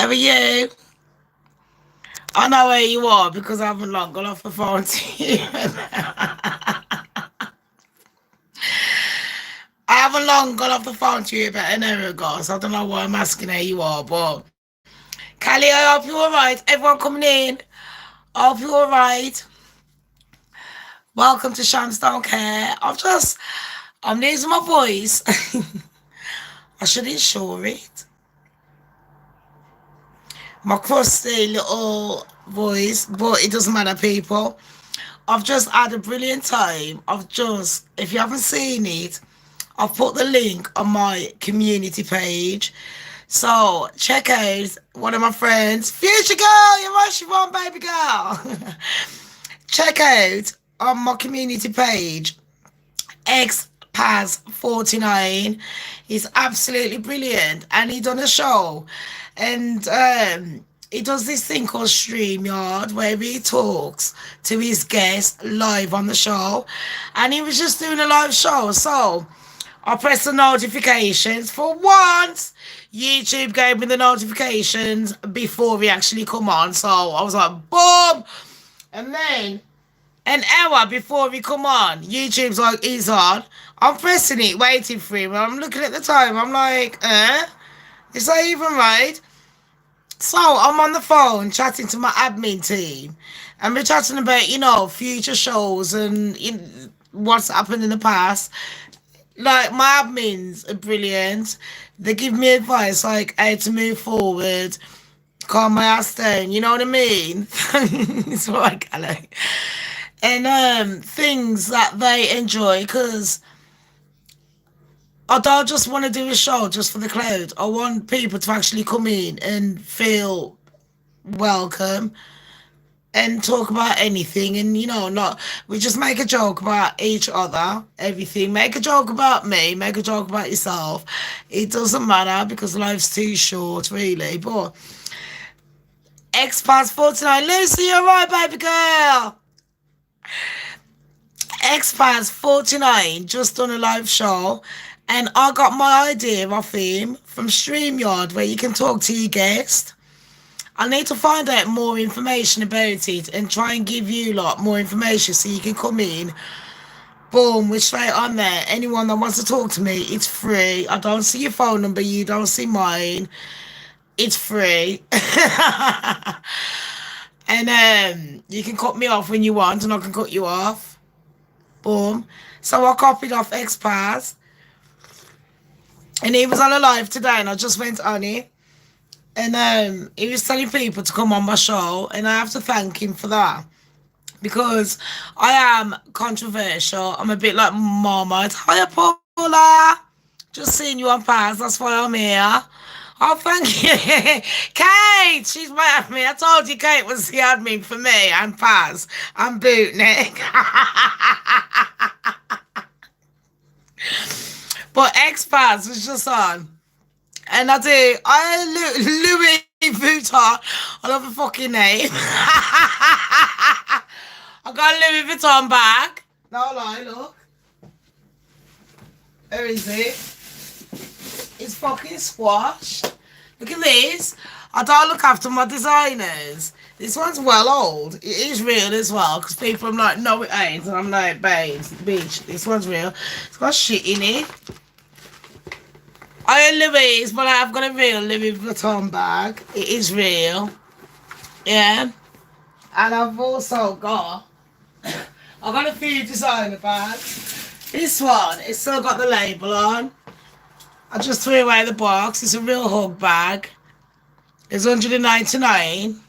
How are you? I know where you are because I haven't long got off the phone to you. I haven't long got off the phone to you about an hour ago, so I don't know why I'm asking how you are, but Callie, I hope you're alright. Everyone coming in, I hope you're alright. Welcome to Shamz Don't Care. I'm losing my voice. I should insure it. My crusty little voice, but it doesn't matter, people. I've just had a brilliant time. If you haven't seen it, I've put the link on my community page. So check out one of my friends, Future Girl, you're what you want, baby girl. Check out on my community page, ExPaz 49. He's absolutely brilliant, and he done a show, and he does this thing called StreamYard where he talks to his guests live on the show, and he was just doing a live show. So I pressed the notifications for once. YouTube gave me the notifications before we actually come on, so I was like, boom, and then an hour before we come on, YouTube's like, he's on. I'm pressing it, waiting for him. I'm looking at the time. I'm like, it's not even right. So I'm on the phone chatting to my admin team. And we're chatting about, future shows and what's happened in the past. Like, my admins are brilliant. They give me advice, like, how to move forward, calm my ass down. You know what I mean? It's what I call it. And things that they enjoy, because I don't just want to do a show just for the crowd. I want people to actually come in and feel welcome and talk about anything, and not we just make a joke about each other, everything. Make a joke about me, make a joke about yourself. It doesn't matter because life's too short, really. But ExPaz 49, Lucy, you're right, baby girl. ExPaz 49 just done a live show, and I got my idea off him from StreamYard where you can talk to your guest. I need to find out more information about it and try and give you lot more information so you can come in. Boom, we're straight on there. Anyone that wants to talk to me, it's free. I don't see your phone number, you don't see mine. It's free. And you can cut me off when you want and I can cut you off. Boom. So I copied off ExPaz. And he was on a live today and I just went on it. And he was telling people to come on my show, and I have to thank him for that. Because I am controversial. I'm a bit like Marmite. Hiya, Paula. Just seeing you on Paz, that's why I'm here. Oh, thank you. Kate, she's my admin. I told you Kate was the admin for me and Paz and Bootnik. But ExPaz was just on. And Louis Vuitton. I love the fucking name. I got a Louis Vuitton bag. No lie, look. Where is it? It's fucking squashed. Look at this. I don't look after my designers. This one's well old. It is real as well, because people are like, no it ain't. And I'm like, babes, bitch, this one's real. It's got shit in it. I am Louise, but I've got a real Louis Vuitton bag. It is real. Yeah. And I've also got... I've got a few designer bags. This one, it's still got the label on. I just threw away the box. It's a real hug bag. It's 199.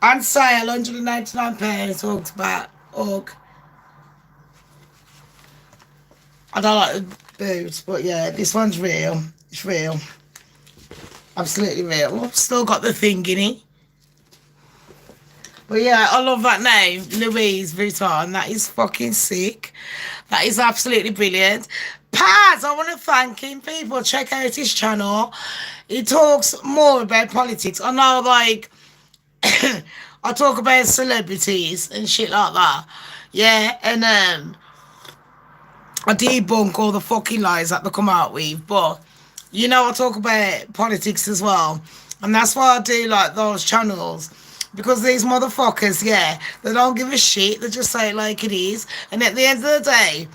On sale, £199. Hugs back. Hug. I don't like the boots, but yeah, this one's real. It's real. Absolutely real. I've still got the thing in it. But yeah, I love that name, Louise Vuitton. That is fucking sick. That is absolutely brilliant. Paz, I want to thank him. People, check out his channel. He talks more about politics. I know, like, I talk about celebrities and shit like that. Yeah, and I debunk all the fucking lies that they come out with. But, I talk about politics as well. And that's why I do like those channels. Because these motherfuckers, yeah, they don't give a shit. They just say it like it is. And at the end of the day,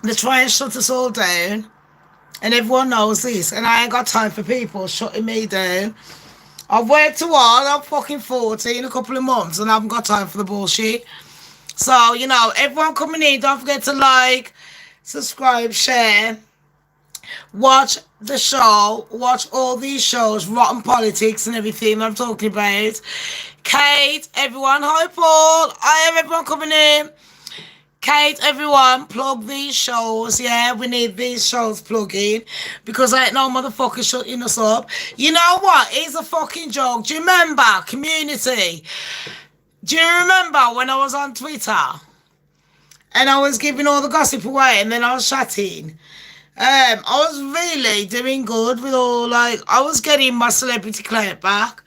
they try and shut us all down. And everyone knows this. And I ain't got time for people shutting me down. I've worked too hard. I'm fucking 40 in a couple of months and I haven't got time for the bullshit. So, everyone coming in, don't forget to like, subscribe, share, watch the show, watch all these shows, Rotten Politics and everything I'm talking about. Kate, everyone, hi Paul, I have everyone coming in. Kate, everyone, plug these shows, yeah? We need these shows plugging because ain't no motherfucker shutting us up. You know what? It's a fucking joke. Do you remember, community? Do you remember when I was on Twitter and I was giving all the gossip away and then I was chatting? I was really doing good with I was getting my celebrity clout back.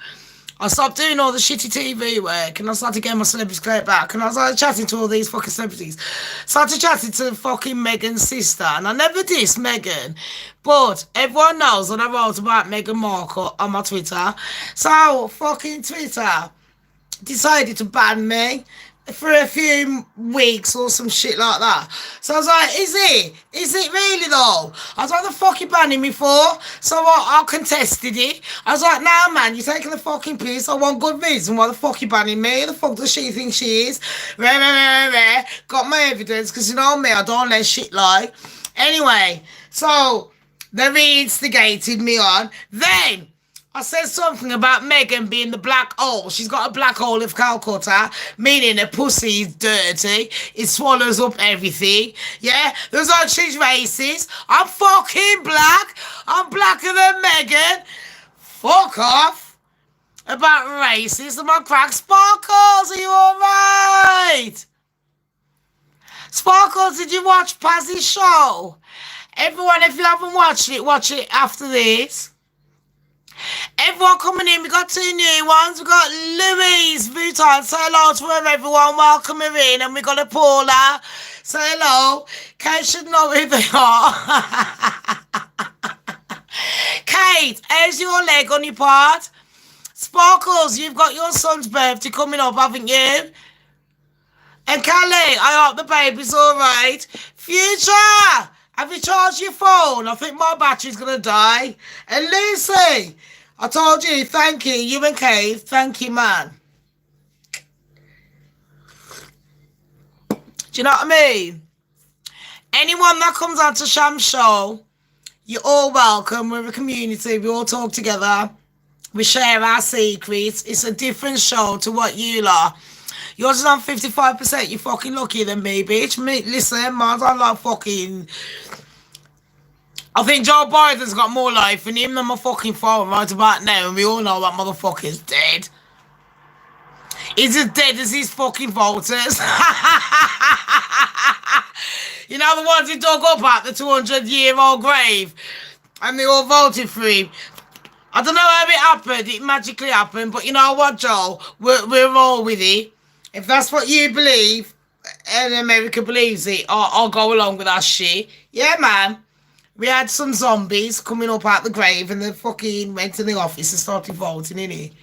I stopped doing all the shitty TV work and I started getting my celebrity clout back and I started chatting to all these fucking celebrities. Started chatting to fucking Meghan's sister and I never dissed Meghan, but everyone knows that I wrote about Meghan Markle on my Twitter. So fucking Twitter decided to ban me for a few weeks or some shit like that. So I was like, is it? Is it really though? I was like, the fuck you banning me for? So I contested it. I was like, nah man, you're taking the fucking piss. I want good reason why the fuck you banning me. The fuck does she think she is? Rah, rah, rah, rah. Got my evidence, because you know me, I don't let shit lie. Anyway, so they reinstigated me on. Then I said something about Meghan being the black hole. She's got a black hole of Calcutta, meaning her pussy is dirty. It swallows up everything. Yeah? There's like she's racist. I'm fucking black. I'm blacker than Meghan. Fuck off. About racism on crack. Sparkles, are you alright? Sparkles, did you watch Pazzy's show? Everyone, if you haven't watched it, watch it after this. Everyone coming in, we got two new ones. We got Louise Vuitton, say hello to her, everyone, welcome her in. And we got a Paula, say hello. Kate should know who they are. Kate, how's your leg on your part? Sparkles, you've got your son's birthday coming up, haven't you? And Callie, I hope the baby's alright. Future, have you charged your phone? I think my battery's going to die. And Lucy, I told you, thank you. You and Kate, thank you, man. Do you know what I mean? Anyone that comes on to Sham's show, you're all welcome. We're a community. We all talk together. We share our secrets. It's a different show to what you are. Yours is on 55%. You're fucking luckier than me, bitch. Listen, mine's on like fucking... I think Joe Biden's got more life in him than my fucking phone right about now, and we all know that motherfucker's dead. He's as dead as his fucking voters. You know, the ones he dug up at the 200-year-old grave, and they all voted for him. I don't know how it happened. It magically happened, but you know what, Joe? We're all with it. If that's what you believe, and America believes it, I'll go along with that shit. Yeah, man. We had some zombies coming up out the grave and they fucking went to the office and started voting, innit?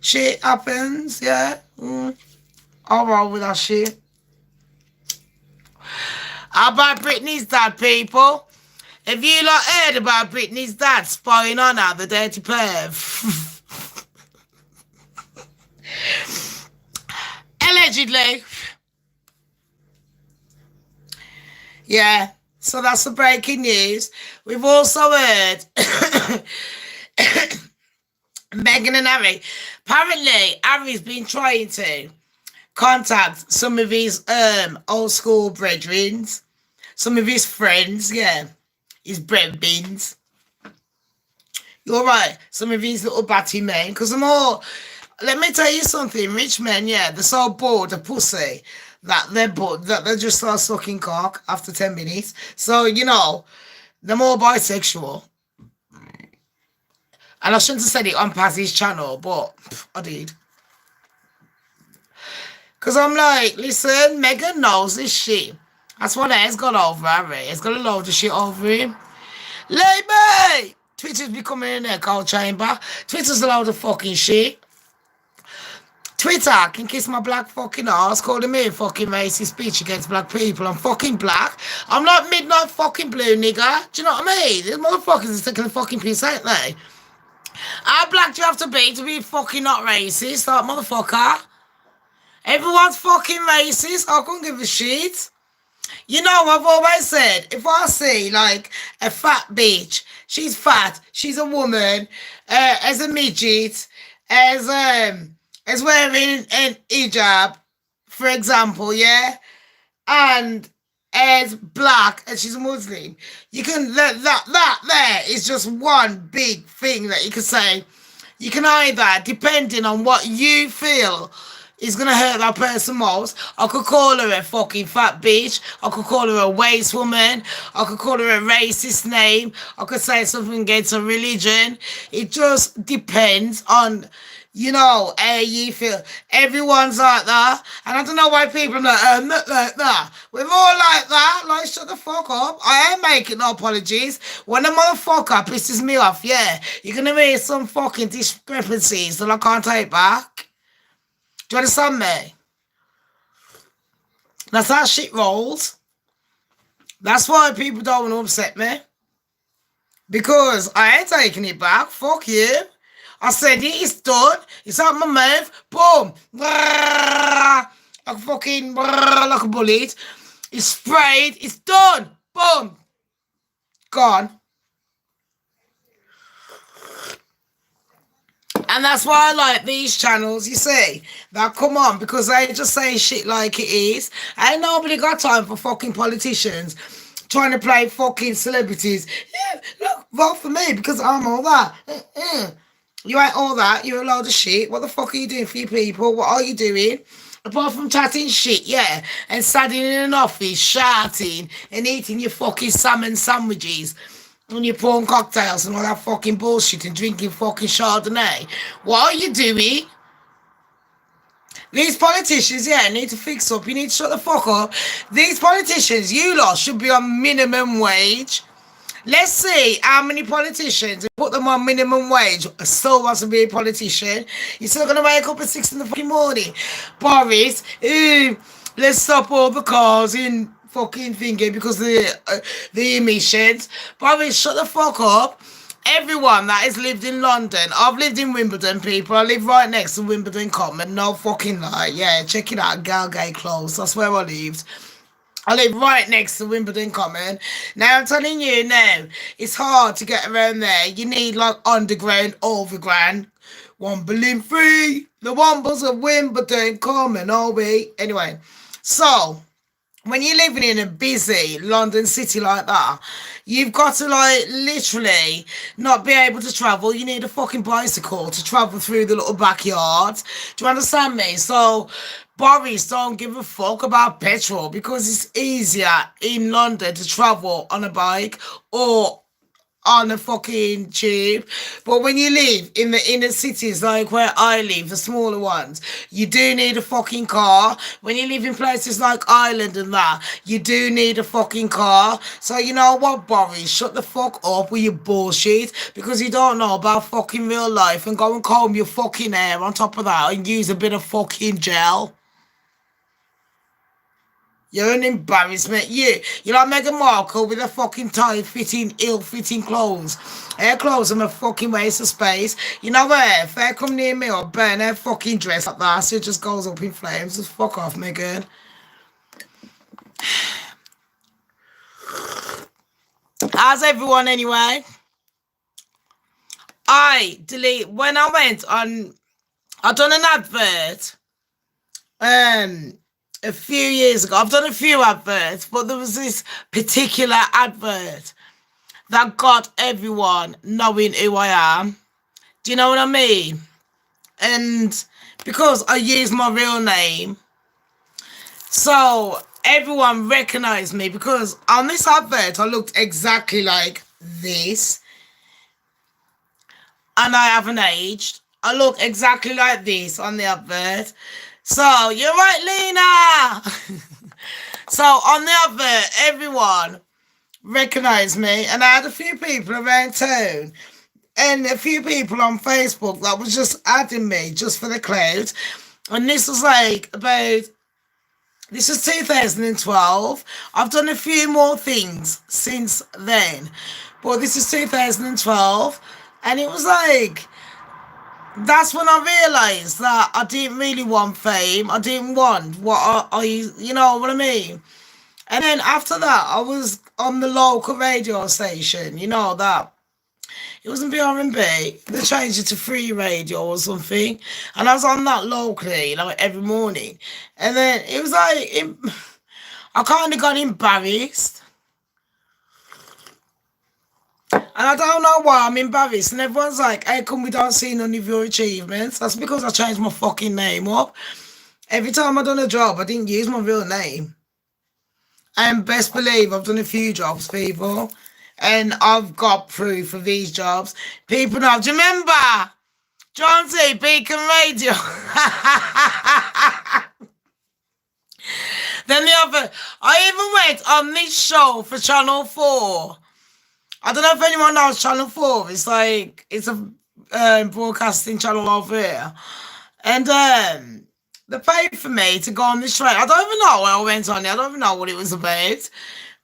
Shit happens, yeah. I'll roll with that shit. How about Britney's dad, people? Have you lot heard about Britney's dad spying on her, the dirty perv? Allegedly. Yeah. So that's the breaking news. We've also heard Meghan and Harry. Apparently, Harry's been trying to contact some of his old school brethren, some of his friends, yeah, his bread bins. You're right, some of his little batty men, because they're all... Let me tell you something, rich men, yeah, they're so bored of pussy that they're bored, that they just start sucking cock after 10 minutes. So, you know, they're more bisexual. And I shouldn't have said it on Pazzy's channel, but I did. Because I'm like, listen, Meghan knows this shit. That's what Ed's got over Harry. He's got a load of shit over him. Leave me! Twitter's becoming an echo chamber. Twitter's a load of fucking shit. Twitter can kiss my black fucking ass, calling me a fucking racist bitch against black people. I'm fucking black. I'm not midnight fucking blue, nigga. Do you know what I mean? These motherfuckers are taking the fucking piss, ain't they? How black do you have to be fucking not racist? Like, motherfucker. Everyone's fucking racist. I couldn't give a shit. You know, I've always said, if I see, like, a fat bitch, she's fat, she's a woman, as a midget, as wearing an hijab, for example, yeah, and as black and she's a Muslim, you can that there is just one big thing that you can say. You can either, depending on what you feel is gonna hurt that person most. I could call her a fucking fat bitch. I could call her a waste woman. I could call her a racist name. I could say something against a religion. It just depends on, you know, how you feel. Everyone's like that. And I don't know why people are like, I'm not like that. We're all like that. Like, shut the fuck up. I ain't making no apologies. When a motherfucker pisses me off, yeah, you're gonna hear some fucking discrepancies that I can't take back. Do you understand me? That's how shit rolls. That's why people don't want to upset me. Because I ain't taking it back. Fuck you. I said it, it's done. It's out my mouth. Boom. Like a fucking, like a bullet. It's sprayed. It's done. Boom. Gone. And that's why I like these channels, you see, that come on, because they just say shit like it is. Ain't nobody got time for fucking politicians trying to play fucking celebrities. Yeah, look, vote for me because I'm all that. You ain't all that. You're a load of shit. What the fuck are you doing for your people? What are you doing? Apart from chatting shit, yeah, and standing in an office, shouting and eating your fucking salmon sandwiches and your prawn cocktails and all that fucking bullshit and drinking fucking Chardonnay. What are you doing? These politicians, yeah, need to fix up. You need to shut the fuck up. These politicians, you lot, should be on minimum wage. Let's see how many politicians put them on minimum wage still wants to be a politician. You're still gonna wake up at 6 in the fucking morning. Boris, let's stop all the cars in fucking thinking because the emissions. Boris, shut the fuck up. Everyone that has lived in London, I've lived in Wimbledon, people. I live right next to Wimbledon Common. No fucking lie. Yeah, check it out. Galgate Close. That's where I lived. I live right next to Wimbledon Common. Now, I'm telling you now, it's hard to get around there. You need, like, underground, overground. Wombling free. The Wombles of Wimbledon Common, all we. Anyway, so when you're living in a busy London city like that, you've got to, like, literally not be able to travel. You need a fucking bicycle to travel through the little backyard. Do you understand me? So Boris don't give a fuck about petrol because it's easier in London to travel on a bike or on a fucking tube. But when you live in the inner cities like where I live, the smaller ones, you do need a fucking car. When you live in places like Ireland and that, you do need a fucking car. So you know what, Boris, shut the fuck up with your bullshit because you don't know about fucking real life and go and comb your fucking hair on top of that and use a bit of fucking gel. You're an embarrassment. You're like Meghan Markle with a fucking tight-fitting, ill-fitting clothes. Her clothes are a fucking waste of space. You know where? If they come near me or burn her fucking dress like that, so it just goes up in flames. Just fuck off, Meghan. How's everyone anyway? When I went on, I done an advert. A few years ago. I've done a few adverts, but there was this particular advert that got everyone knowing who I am. Do you know what I mean? And because I use my real name, so everyone recognized me because on this advert I looked exactly like this. And I haven't aged. I look exactly like this on the advert. So, you're right, Lena! So, on the advert, everyone recognised me, and I had a few people around town and a few people on Facebook that was just adding me just for the clout. And this was like about this was 2012. I've done a few more things since then, but this is 2012, and it was like that's when I realised that I didn't really want fame. I didn't want what you know what I mean. And then after that, I was on the local radio station. You know that it wasn't B&B. They changed it to free radio or something, and I was on that locally like every morning. And then it was like I kind of got embarrassed, and I don't know why I'm embarrassed. And everyone's like, "How come we don't see none of your achievements?" That's because I changed my fucking name up. Every time I done a job, I didn't use my real name. And best believe I've done a few jobs, people. And I've got proof of these jobs. People know. Do you remember? John C. Beacon Radio. Then the other, I even went on this show for Channel 4. I don't know if anyone knows Channel 4. It's like, it's a broadcasting channel over here. And they paid for me to go on this train. I don't even know where I went on it. I don't even know what it was about.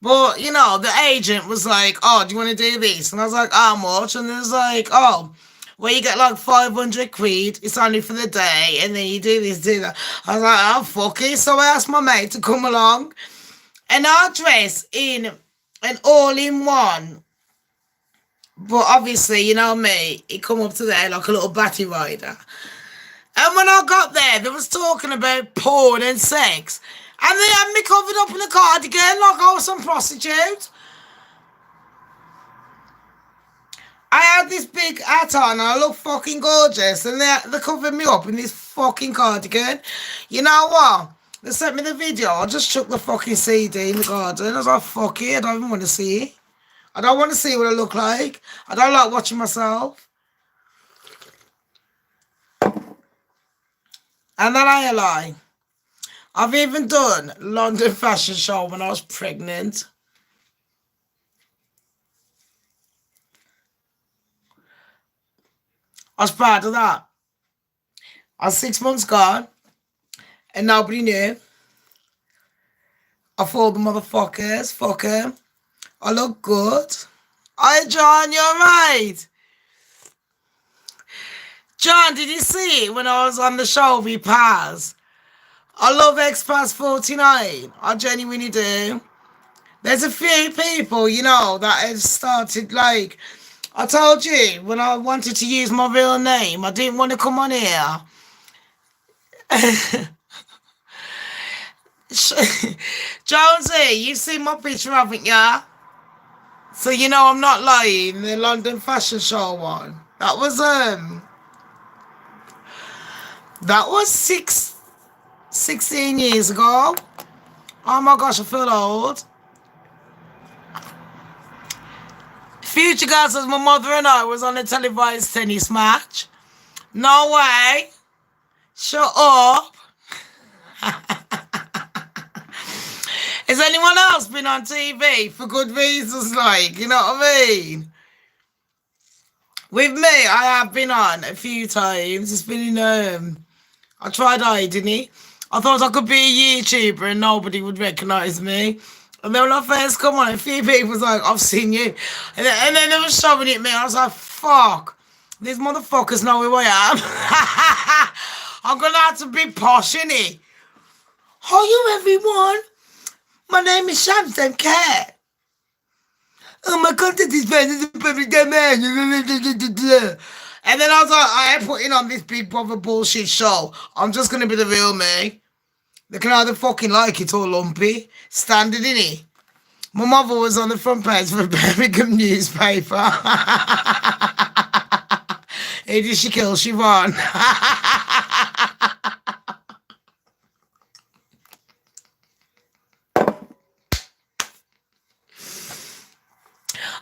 But, you know, the agent was like, "Oh, do you want to do this?" And I was like, "How much?" And it was like, "Oh, well, you get like 500 quid. It's only for the day. And then you do this, do that." I was like, "Oh, fuck it." So I asked my mate to come along. And I dress in an all-in-one. But obviously, you know me, it come up to there like a little batty rider. And when I got there, they was talking about porn and sex. And they had me covered up in a cardigan like I was some prostitute. I had this big hat on and I looked fucking gorgeous. And they covered me up in this fucking cardigan. You know what? They sent me the video. I just chucked the fucking CD in the garden. I was like, fuck it. I don't even want to see it. I don't want to see what I look like. I don't like watching myself. And that ain't a lie. I've even done London fashion show when I was pregnant. I was proud of that. I was 6 months gone and nobody knew. I fooled the motherfuckers. Fuck 'em. I look good. Hi, John, you're right. John, did you see it when I was on the show with Paz? I love ExPaz 49. I genuinely do. There's a few people, you know, that have started like I told you when I wanted to use my real name, I didn't want to come on here. Jonesy, you've seen my picture, haven't you? So you know I'm not lying. The London fashion show one. That was 16 years ago. Oh my gosh, I feel old. Future Girl says my mother and I was on a televised tennis match. No way. Shut up. Has anyone else been on TV for good reasons, like, you know what I mean? With me, I have been on a few times. It's been in, I tried hiding it. I thought I could be a YouTuber and nobody would recognise me. And then when I first come on, a few people was like, "I've seen you." And then they were showing it at me. I was like, fuck. These motherfuckers know who I am. I'm going to have to be posh, innit? How you, everyone? My name is Shamz, A.K.A. Oh, my content is found in the public domain. And then I was like, I ain't putting on this Big Brother bullshit show. I'm just going to be the real me. They can either fucking like it or lumpy. Standard, innit? My mother was on the front page of a Birmingham newspaper. Who did she kill? She won.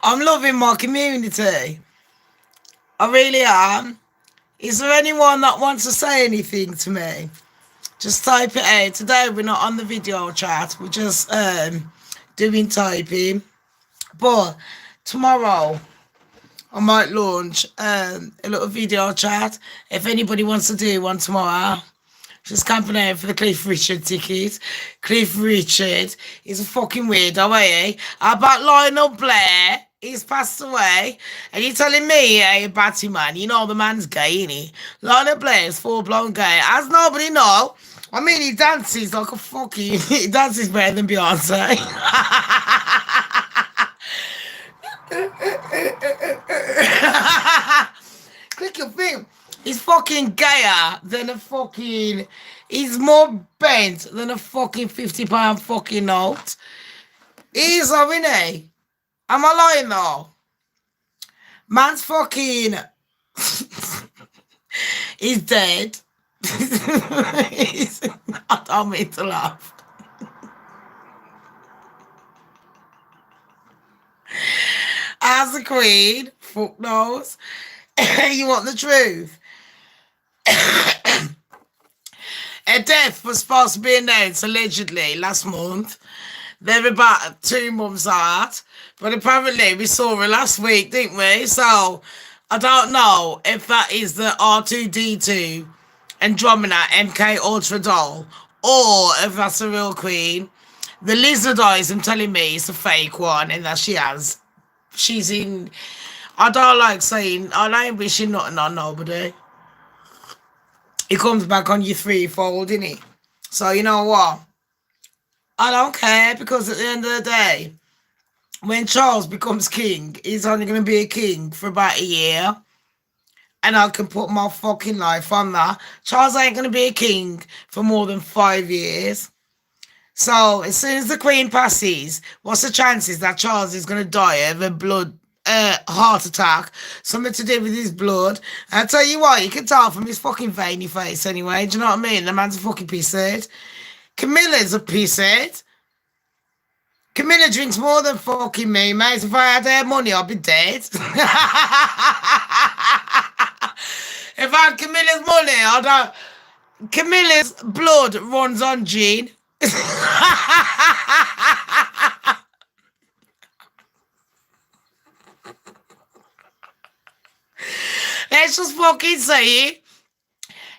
I'm loving my community. I really am. Is there anyone that wants to say anything to me? Just type it out. Today we're not on the video chat. We're just doing typing. But tomorrow I might launch a little video chat. If anybody wants to do one tomorrow, just camping out for the Cliff Richard ticket. Cliff Richard is a fucking weirdo, eh? How about Lionel Blair? He's passed away. And you're telling me, hey, Batty man, you know the man's gay, ain't he? Lionel Blair is full-blown gay. As nobody know. I mean, he dances like a fucking... He dances better than Beyonce. Click your thing. He's fucking gayer than a fucking... He's more bent than a fucking £50 fucking note. He's a innit? Am I lying though? Man's fucking... He's dead. I don't mean to laugh. As the queen, fuck knows. You want the truth? A death was supposed to be announced allegedly last month. They're about 2 months out. But apparently we saw her last week, didn't we? So I don't know if that is the R2D2 Andromeda MK Ultra doll or if that's the real queen. The lizard eyes, I'm telling me, it's a fake one and that she's in... I don't like saying, I ain't wishing nothing on nobody. It comes back on your threefold, innit? So you know what? I don't care because at the end of the day, when Charles becomes king, he's only going to be a king for about a year. And I can put my fucking life on that. Charles ain't going to be a king for more than 5 years. So as soon as the Queen passes, what's the chances that Charles is going to die of a heart attack, something to do with his blood? And I tell you what, you can tell from his fucking veiny face anyway. Do you know what I mean? The man's a fucking pisshead. Camilla's a pisshead. Camilla drinks more than fucking me, mate. If I had her money, I'd be dead. If I had Camilla's money, I'd have... Camilla's blood runs on Jean. Let's just fucking say it.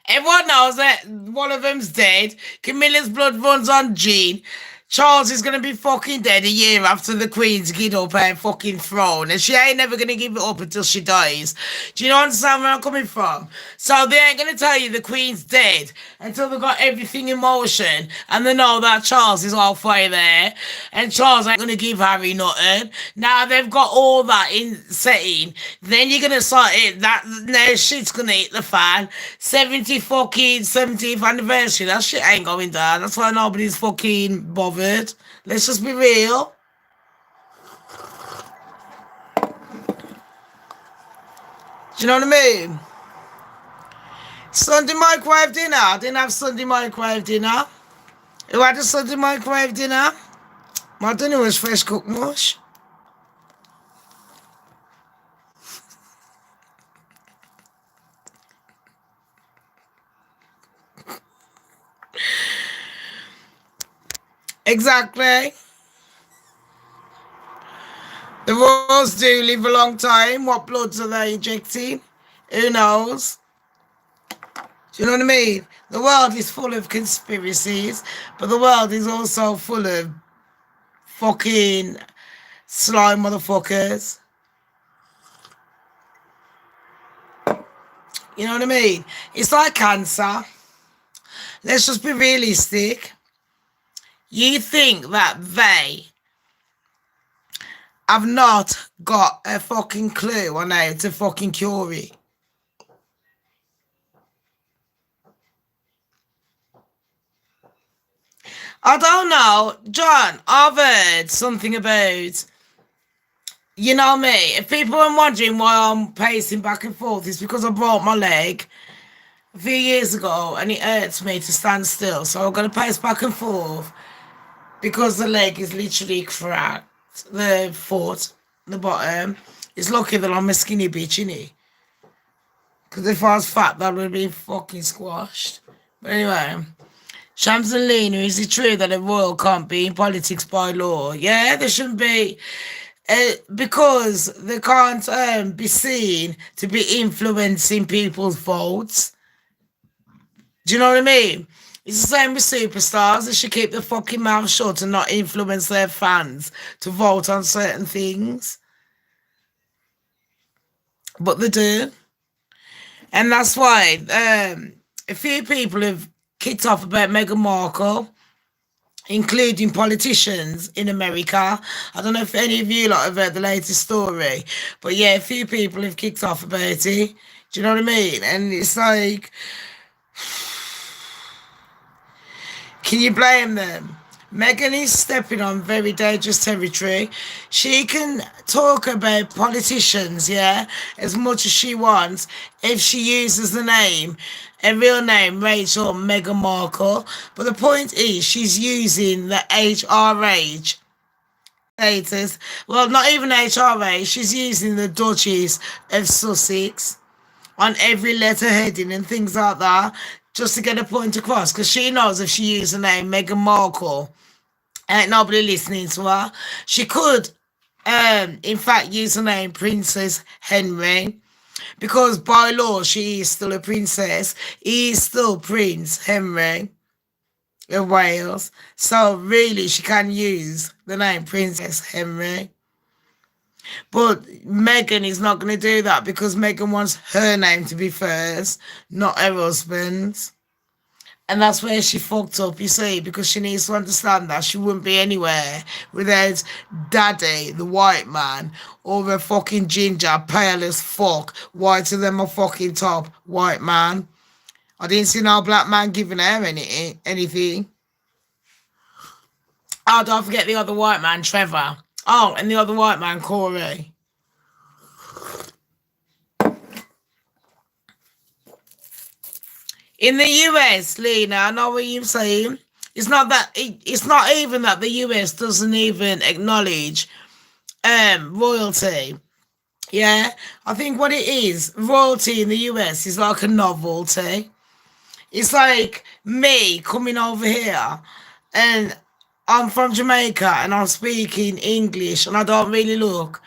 Everyone knows that one of them's dead. Camilla's blood runs on Jean. Charles is going to be fucking dead a year after the Queen's get up her fucking throne. And she ain't never going to give it up until she dies. Do you understand where I'm coming from? So they ain't going to tell you the Queen's dead until they've got everything in motion. And they know that Charles is halfway there. And Charles ain't going to give Harry nothing. Now they've got all that in setting. Then you're going to start it. Now shit's going to hit the fan. 70th anniversary. That shit ain't going down. That's why nobody's fucking bothered. Let's just be real. Do you know what I mean? Sunday microwave dinner. I didn't have Sunday microwave dinner. Who had a Sunday microwave dinner? My dinner was fresh cooked mush. Exactly. The royals do live a long time. What bloods are they injecting? Who knows? Do you know what I mean? The world is full of conspiracies, but the world is also full of fucking sly motherfuckers. You know what I mean? It's like cancer. Let's just be realistic. You think that they have not got a fucking clue on how to fucking cure it? I don't know. John, I've heard something about, you know me, if people are wondering why I'm pacing back and forth, it's because I broke my leg a few years ago and it hurts me to stand still. So I'm going to pace back and forth. Because the leg is literally cracked. The foot, the bottom. It's lucky that I'm a skinny bitch, innit? Because if I was fat, that would have been fucking squashed. But anyway. Shams and Lena, is it true that a royal can't be in politics by law? Yeah, there shouldn't be. because they can't be seen to be influencing people's votes. Do you know what I mean? It's the same with superstars. They should keep their fucking mouth shut and not influence their fans to vote on certain things. But they do. And that's why a few people have kicked off about Meghan Markle, including politicians in America. I don't know if any of you lot have heard the latest story, but yeah, a few people have kicked off about it. Do you know what I mean? And it's like, can you blame them? Meghan is stepping on very dangerous territory. She can talk about politicians, yeah, as much as she wants if she uses the name, a real name, Rachel Meghan Markle. But the point is, she's using the HRH status. Well, not even HRH, she's using the Duchess of Sussex on every letter heading and things like that just to get a point across because she knows if she uses the name Meghan Markle, ain't nobody listening to her. She could, in fact, use the name Princess Henry because by law she is still a princess. He is still Prince Henry of Wales. So really, she can use the name Princess Henry. But Meghan is not going to do that because Meghan wants her name to be first, not her husband's. And that's where she fucked up, you see, because she needs to understand that she wouldn't be anywhere without Daddy, the white man, or a fucking ginger, pale as fuck, whiter than my fucking top, white man. I didn't see no black man giving her anything. Oh, don't forget the other white man, Trevor. Oh, and the other white man, Corey. In the US, Lena, I know what you're saying. It's not even that the US doesn't even acknowledge royalty. Yeah, I think what it is, royalty in the US is like a novelty. It's like me coming over here and I'm from Jamaica and I'm speaking English and I don't really look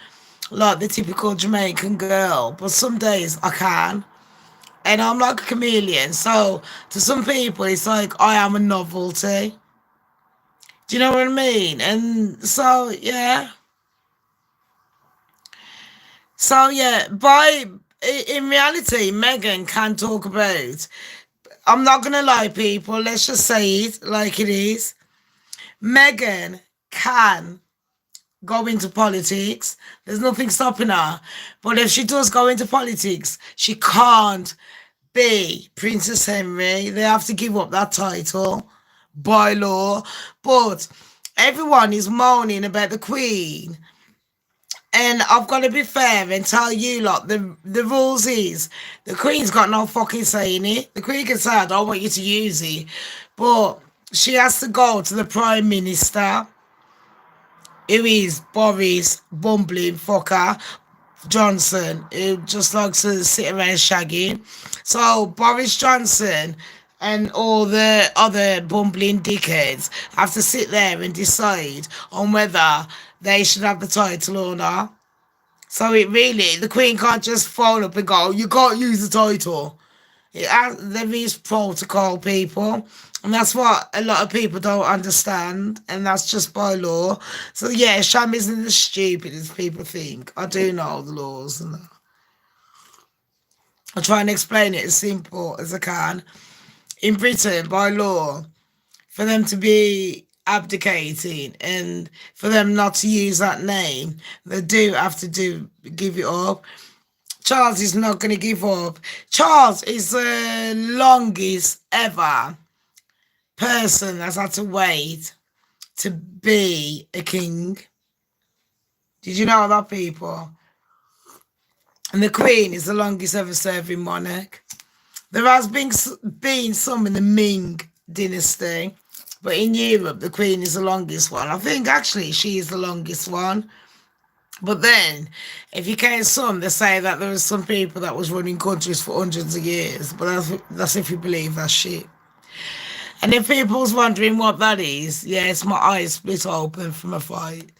like the typical Jamaican girl, but some days I can. And I'm like a chameleon. So to some people, it's like I am a novelty. Do you know what I mean? And so, yeah. So, yeah, in reality, Megan can talk about. I'm not going to lie, people. Let's just say it like it is. Megan can go into politics. There's nothing stopping her. But if she does go into politics, she can't be Princess Henry. They have to give up that title by law. But everyone is moaning about the Queen. And I've got to be fair and tell you, lot, the rules is the Queen's got no fucking say in it. The Queen can say, I don't want you to use it. But she has to go to the Prime Minister, who is Boris Bumbling Fucker Johnson, who just likes to sit around shagging. So Boris Johnson and all the other bumbling dickheads have to sit there and decide on whether they should have the title or not. So it really, the Queen can't just phone up and go, you can't use the title. There is protocol, people. And that's what a lot of people don't understand. And that's just by law. So yeah, Sham isn't as stupid as people think. I do know the laws and that. I try and explain it as simple as I can. In Britain, by law, for them to be abdicating and for them not to use that name, they do have to give it up. Charles is not going to give up. Charles is the longest ever person that's had to wait to be a king. Did you know that, people? And the Queen is the longest ever serving monarch. There has been some in the Ming dynasty, but in Europe, the Queen is the longest one. I think actually she is the longest one. But then, if you count some, they say that there are some people that was running countries for hundreds of years. But that's if you believe that shit. And if people's wondering what that is, yes, my eyes split open from a fight.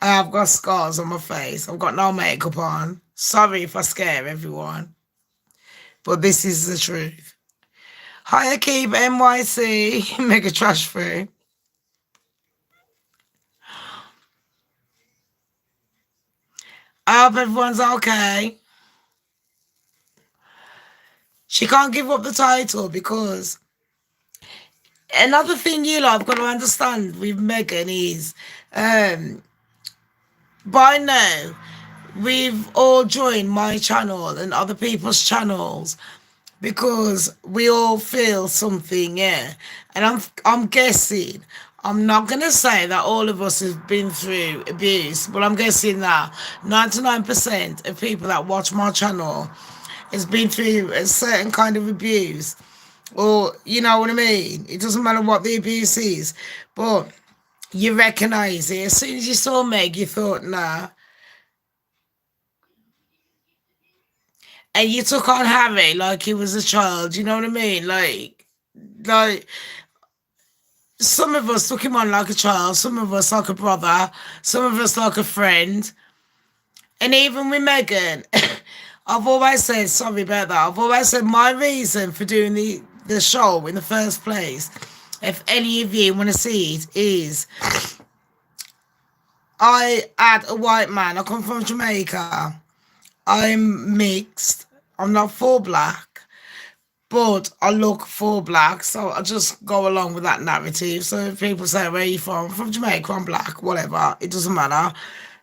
I have got scars on my face. I've got no makeup on. Sorry if I scare everyone, but this is the truth. Hi, A.K.A NYC, Mega Trash Free. I hope everyone's okay. She can't give up the title because another thing you lot have got to understand with Megan is um, by now we've all joined my channel and other people's channels because we all feel something, yeah. And I'm guessing. I'm not gonna say that all of us have been through abuse, but I'm guessing that 99% of people that watch my channel has been through a certain kind of abuse. Or you know what I mean? It doesn't matter what the abuse is, but you recognise it. As soon as you saw Meg, you thought, nah. And you took on Harry like he was a child, you know what I mean? Like some of us took him on like a child, some of us like a brother, some of us like a friend. And even with Megan, I've always said, sorry about that, I've always said my reason for doing the show in the first place, if any of you want to see it, is I had a white man. I come from Jamaica. I'm mixed. I'm not full black, but I look full black, so I just go along with that narrative. So if people say, where are you from? I'm from Jamaica, I'm black, whatever. It doesn't matter.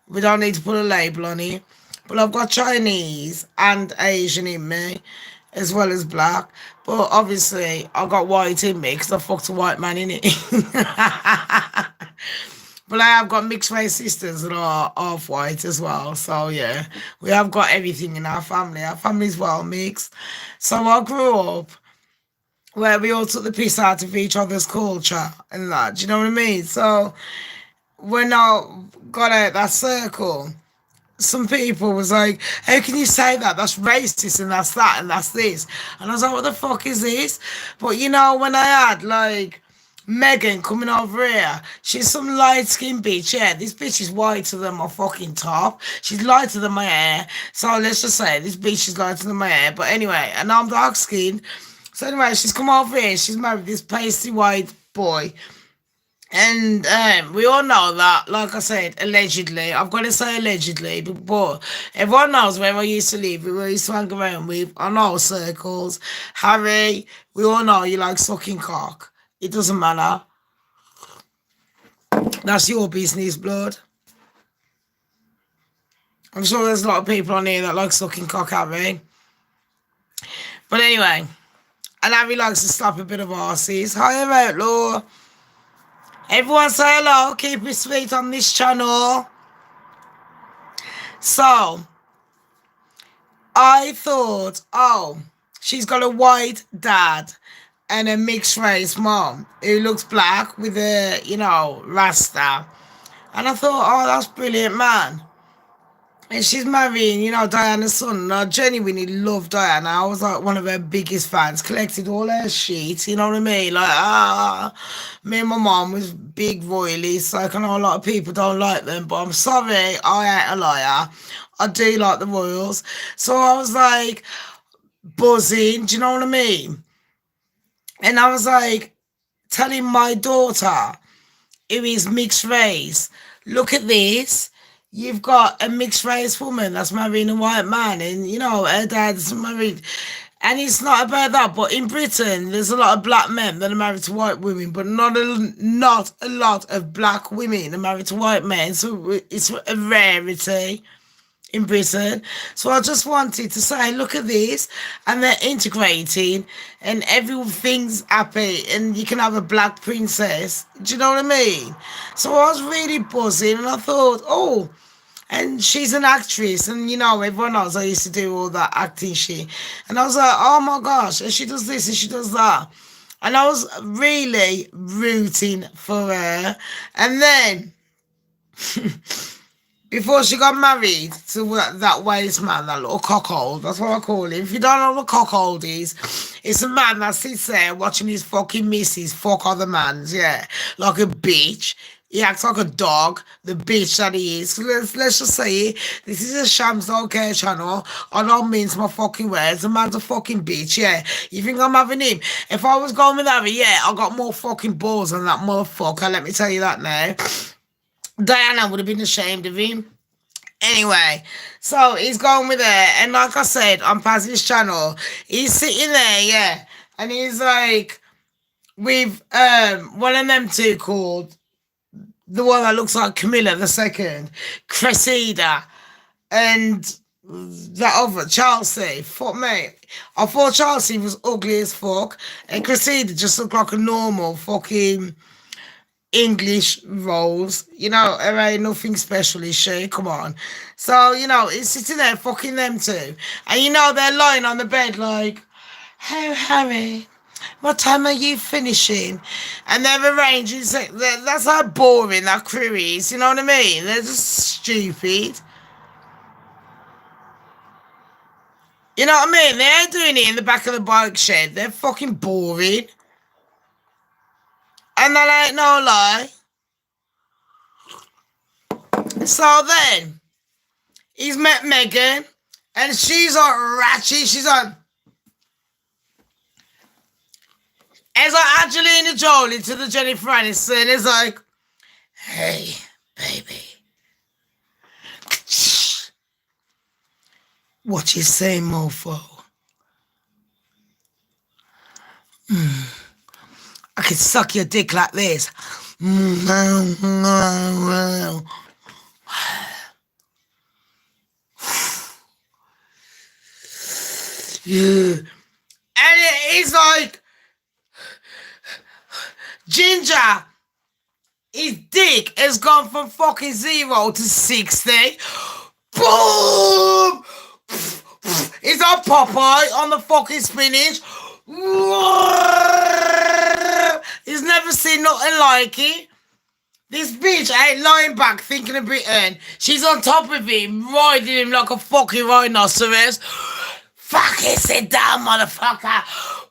We don't need to put a label on it. But I've got Chinese and Asian in me, as well as black. But obviously, I got white in me because I fucked a white man in it. But I have got mixed race sisters that are half white as well. So yeah, we have got everything in our family. Our family's well mixed. So I grew up where we all took the piss out of each other's culture and that. Do you know what I mean? So when I got out that circle, some people was like, how can you say that? That's racist and that's that and that's this. And I was like, what the fuck is this? But you know, when I had like Megan coming over here, she's some light skinned bitch. Yeah, this bitch is whiter than my fucking top. She's lighter than my hair. So let's just say this bitch is lighter than my hair. But anyway, and I'm dark skinned. So anyway, she's come over here. She's married this pasty white boy. And we all know that, like I said, allegedly, I've got to say allegedly, but everyone knows where I used to live, where I used to hang around with, I know circles. Harry, we all know you like sucking cock. It doesn't matter. That's your business, blood. I'm sure there's a lot of people on here that like sucking cock, Harry. But anyway, and Harry likes to slap a bit of arses. Hi, outlaw. Everyone say hello, keep it sweet on this channel. So, I thought, oh, she's got a white dad and a mixed race mom who looks black with a, rasta. And I thought, oh, that's brilliant, man. And she's marrying, Diana's son. And I genuinely love Diana. I was like one of her biggest fans. Collected all her shit, you know what I mean? Like, me and my mom was big royalists. Like, I know a lot of people don't like them, but I'm sorry, I ain't a liar. I do like the royals. So I was like buzzing, do you know what I mean? And I was like telling my daughter, who is mixed race, look at this. You've got a mixed race woman that's marrying a white man, and her dad's married. And it's not about that, but in Britain, there's a lot of black men that are married to white women, but not a lot of black women are married to white men. So it's a rarity in Britain. So I just wanted to say, look at this, and they're integrating, and everything's happy, and you can have a black princess. Do you know what I mean? So I was really buzzing, and I thought, oh, and she's an actress, and everyone knows I used to do all that acting shit, and I was like, oh my gosh, and she does this and she does that, and I was really rooting for her, and then. Before she got married to that waste man, that little cockhold, that's what I call him. If you don't know what cockhold is, it's a man that sits there watching his fucking missus fuck other mans, yeah, like a bitch. He acts like a dog, the bitch that he is. Let's just say it. This is a Shamz A.K.A channel. I don't mince my fucking words. The man's a fucking bitch, yeah. You think I'm having him? If I was going with Harry, yeah, I got more fucking balls than that motherfucker. Let me tell you that now. Diana would have been ashamed of him. Anyway, so he's going with her, and like I said, on Paz's channel, he's sitting there, yeah, and he's like with one of them two called the one that looks like Camilla the second, Cressida, and that other Chelsea. Fuck me. I thought Chelsea was ugly as fuck, and Cressida just looked like a normal fucking English rose. You know, there ain't nothing special, is she? Come on. So, you know, it's sitting there fucking them two. And you know, they're lying on the bed like, oh, Harry, what time are you finishing? And they're arranging, that's how boring that crew is, you know what I mean? They're just stupid. You know what I mean? They ain't doing it in the back of the bike shed. They're fucking boring. And that ain't no lie. So then, he's met Megan, and she's like ratchet. She's like, it's like Angelina Jolie to the Jennifer Aniston. It's like, hey, baby. What you say, mofo? I could suck your dick like this. Yeah. And it's like Ginger, his dick has gone from fucking 0 to 60. Boom! It's like Popeye on the fucking spinach. He's never seen nothing like it. This bitch ain't lying back thinking of Britain. She's on top of him, riding him like a fucking rhinoceros. Fucking sit down, motherfucker.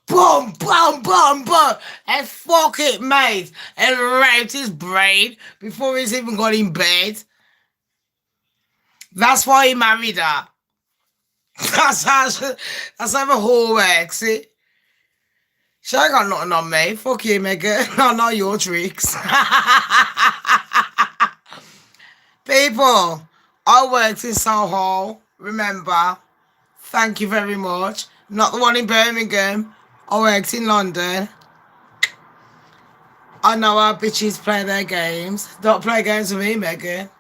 Boom, boom, boom, boom. And fuck it, mate. And raped his brain before he's even got in bed. That's why he married her. That's how the whore works, see? She ain't got nothing on me. Fuck you, Megan. I know your tricks. People, I worked in Soho. Remember? Thank you very much. Not the one in Birmingham. I worked in London. I know how bitches play their games. Don't play games with me, Megan.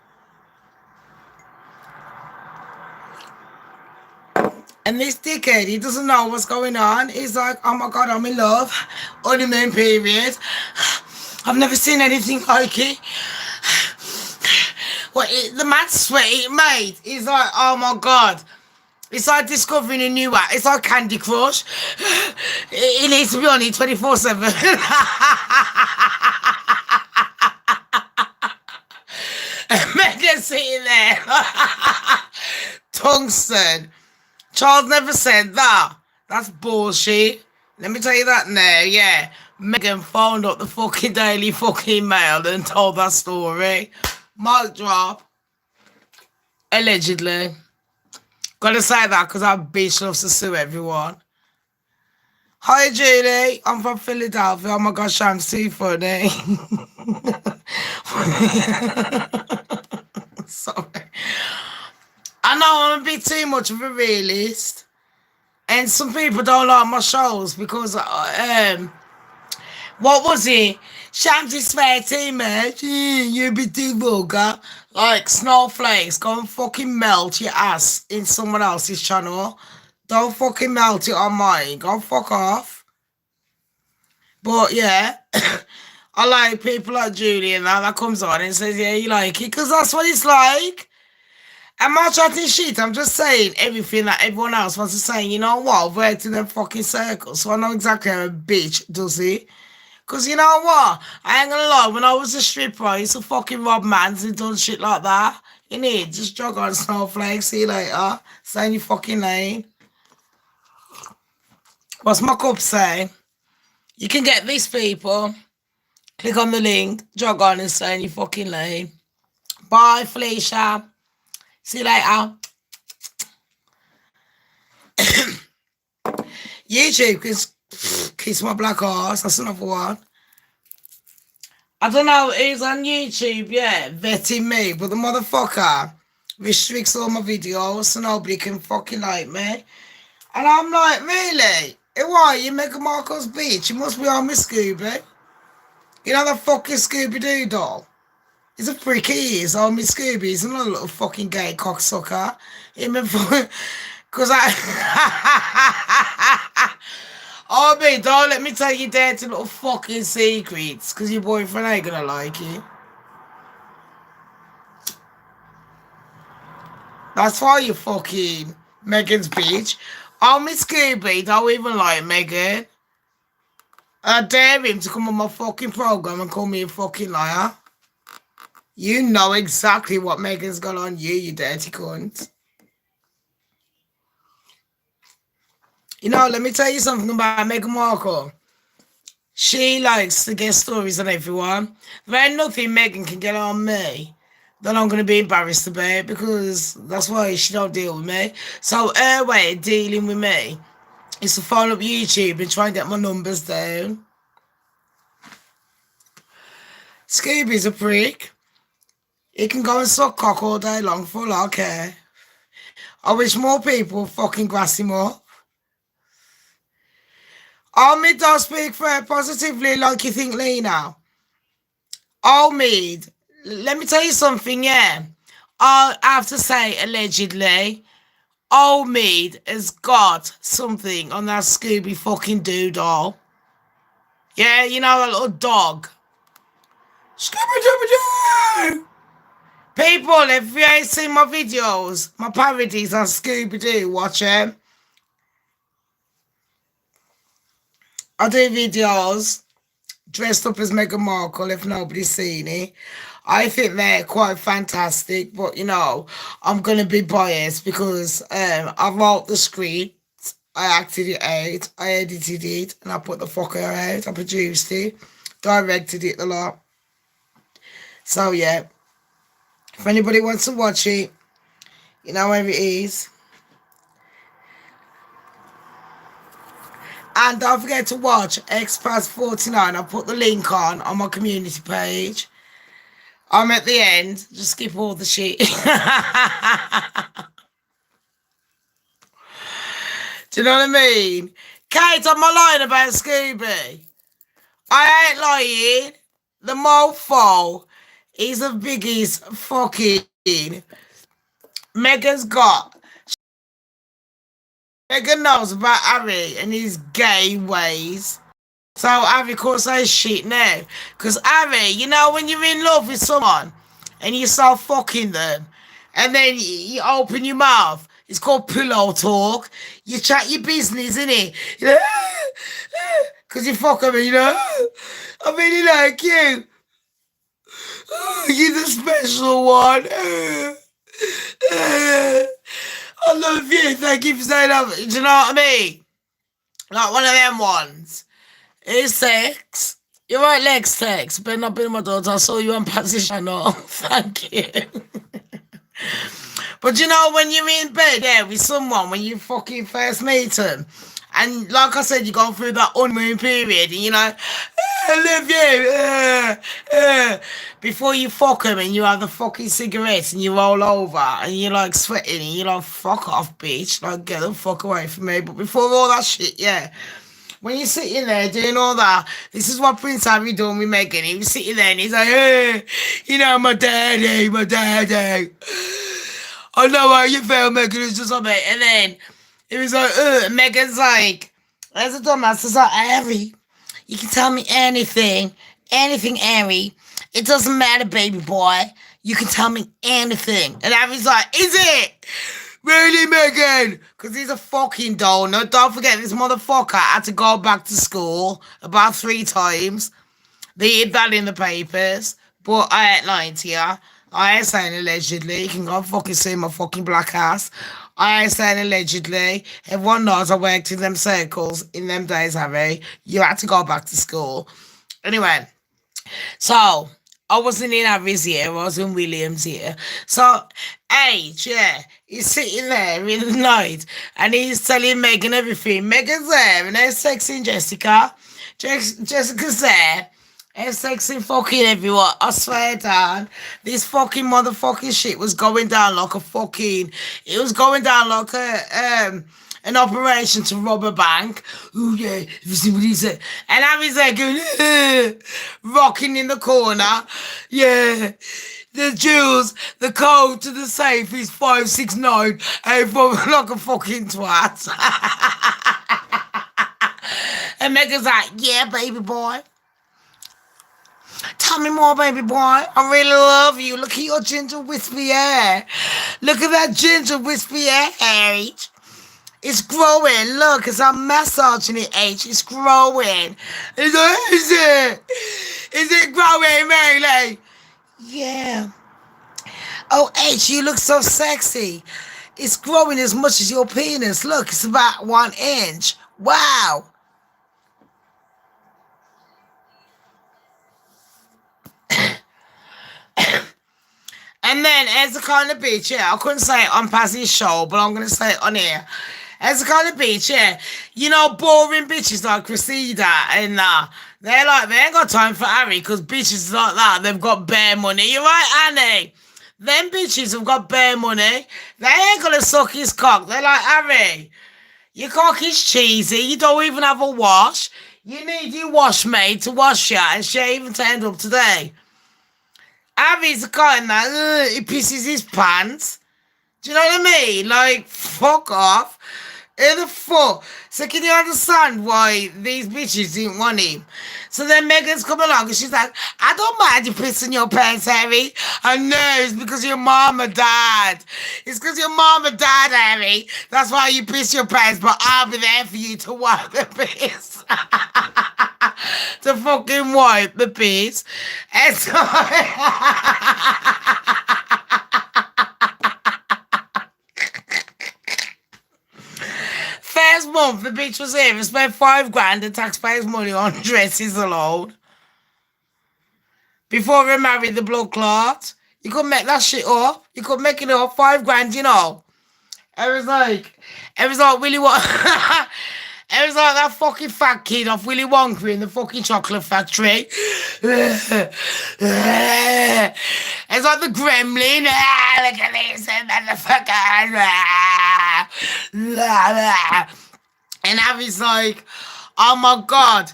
And this dickhead, he doesn't know what's going on. He's like, oh my God, I'm in love. Honeymoon period. I've never seen anything like it. Well, the man's sweaty, mate. He's like, oh my God. It's like discovering a new app. It's like Candy Crush. It needs to be on it 24/7. Megan sitting there. Tungsten. Charles never said that. That's bullshit. Let me tell you that now, yeah. Megan phoned up the fucking Daily fucking Mail and told that story. Mic drop. Allegedly. Gotta say that because our bitch loves to sue everyone. Hi, Julie. I'm from Philadelphia. Oh my gosh, I'm too funny. Sorry. I know I'm a bit too much of a realist. And some people don't like my shows because, what was it? Sham's fair team, man. You're a bit too vulgar. Like, snowflakes, go and fucking melt your ass in someone else's channel. Don't fucking melt it on mine. Go fuck off. But, yeah, I like people like Julie and that comes on and says, yeah, you like it, because that's what it's like. I'm not chatting shit. I'm just saying everything that everyone else wants to say. You know what? I've worked in them fucking circles, so I know exactly how a bitch does it. Because you know what? I ain't gonna lie. When I was a stripper, I used to fucking rob mans and done shit like that. You need just jog on snowflakes. See you later. Stay in your fucking lane. What's my cup say? You can get this, people. Click on the link, jog on and stay in your fucking lane. Bye, Felicia. See you later. YouTube, kiss my black ass. That's another one. I don't know who's on YouTube, yeah, vetting me, but the motherfucker restricts all my videos so nobody can fucking like me. And I'm like, really? Why? You Meghan Markle's bitch? You must be on me, Scooby. You know the fucking Scooby-Doo doll? He's a freak, he is. On me, Scooby. He's not a little fucking gay cocksucker. Him and because oh, me, don't let me tell you dirty little fucking secrets, because your boyfriend ain't gonna like it. That's why you fucking Megan's bitch. Oh, Miss Scooby don't even like Megan. I dare him to come on my fucking program and call me a fucking liar. You know exactly what Megan's got on you, you dirty cunt. You know, let me tell you something about Meghan Markle. She likes to get stories on everyone. There ain't nothing Megan can get on me that I'm going to be embarrassed about, because that's why she don't deal with me. So her way of dealing with me is to phone up YouTube and try and get my numbers down. Scooby's a prick. He can go and suck cock all day long for all I care. I wish more people would fucking grass him up. Old Mid don't speak for her positively like you think, Lena. Old Mid, let me tell you something, yeah. I have to say, allegedly, Old Mid has got something on that Scooby fucking doodle. Yeah, you know, a little dog. Scooby-Dooby-Doo! People, if you ain't seen my videos, my parodies on Scooby-Doo, watch them. I do videos dressed up as Meghan Markle if nobody's seen it. I think they're quite fantastic, but you know, I'm gonna be biased because I wrote the script, I acted it out, I edited it, and I put the fucker out. I produced it, directed it a lot. So yeah, if anybody wants to watch it, you know where it is. And don't forget to watch ExPaz 49. I'll put the link on my community page. I'm at the end. Just skip all the shit. Do you know what I mean? Kate, I'm lying about Scooby. I ain't lying. The mofo is the biggest fucking. Megan's got. Megan knows about Harry and his gay ways. So Harry can't say shit now. Because Harry, you know when you're in love with someone and you start fucking them and then you open your mouth, it's called pillow talk. You chat your business, innit? You know, because you fuck them and you know, I really like you. You're the special one. I love you. Thank you for saying that. Do you know what I mean? Like one of them ones. It's sex. You're right, legs sex. Better not be my daughter. I saw you on Patsy's channel. Thank you. But you know, when you're in bed, yeah, with someone, when you fucking first meet them, and like I said, you go through that honeymoon period, and you're like, I love you. Before you fuck them and you have the fucking cigarettes and you roll over and you're like sweating and you're like, fuck off, bitch. Like, get the fuck away from me. But before all that shit, yeah. When you're sitting there doing all that, this is what Prince Harry done with Meghan. He was sitting there and he's like, hey, you know, my daddy. I know how you feel, Meghan. It's just like, and then it was like, Meghan's like, as a dumbass, it's like, Harry, you can tell me anything, Harry. It doesn't matter, baby boy. You can tell me anything. And Harry's like, is it? Really, Megan? Because he's a fucking donut. Don't forget, this motherfucker had to go back to school about 3 times. They hid that in the papers. But I ain't lying to you. I ain't saying allegedly. You can go fucking see my fucking black ass. I ain't saying allegedly. Everyone knows I worked in them circles in them days, Harry. You had to go back to school. Anyway, So I wasn't in Harry's ear, I was in William's ear. So H, yeah, he's sitting there in the night and he's telling Megan everything. Megan's there and they're sexing Jessica. Jessica's there. And sexing fucking everyone. I swear down. This fucking motherfucking shit was going down like a fucking, it was going down like an operation to rob a bank. Oh yeah, have you seen what he said? And Harry's there going, rocking in the corner. Yeah. The jewels, the code to the safe is 569. And from like a fucking twat. And Megan's like, yeah, baby boy. Tell me more, baby boy. I really love you. Look at your ginger wispy hair. Look at that ginger wispy hair, H. It's growing. Look, as I'm massaging it, H. It's growing. Is it? Is it growing, really? Yeah. Oh, H, you look so sexy. It's growing as much as your penis. Look, it's about 1 inch. Wow. And then, as the kind of bitch, yeah, I couldn't say it on Pazzy's show, but I'm going to say it on here. As the kind of bitch, yeah, you know, boring bitches like Cressida and they're like, they ain't got time for Harry because bitches like that, they've got bare money. You're right, Annie. Them bitches have got bare money. They ain't gonna suck his cock. They're like, Harry, your cock is cheesy. You don't even have a wash. You need your wash maid to wash you, and she ain't even turned up today. Harry's the kind that he pisses his pants. Do you know what I mean? Like, fuck off. Who the fuck? So can you understand why these bitches didn't want him? So then Megan's come along and she's like, I don't mind you pissing your pants, Harry. I know it's because your mom and dad. It's because your mom and dad, Harry. That's why you piss your pants, but I'll be there for you to wipe the piss. To fucking wipe the piss. And so... First month, the bitch was here and spent 5 grand of taxpayers' money on dresses alone. Before we married the blood clot. You could make that shit up. You could make it up. 5 grand, you know. It was like Willy Wonka. It was like that fucking fat kid off Willy Wonka in the fucking chocolate factory. It's like the gremlin. Look at this, motherfucker. And Abby's like, oh my God.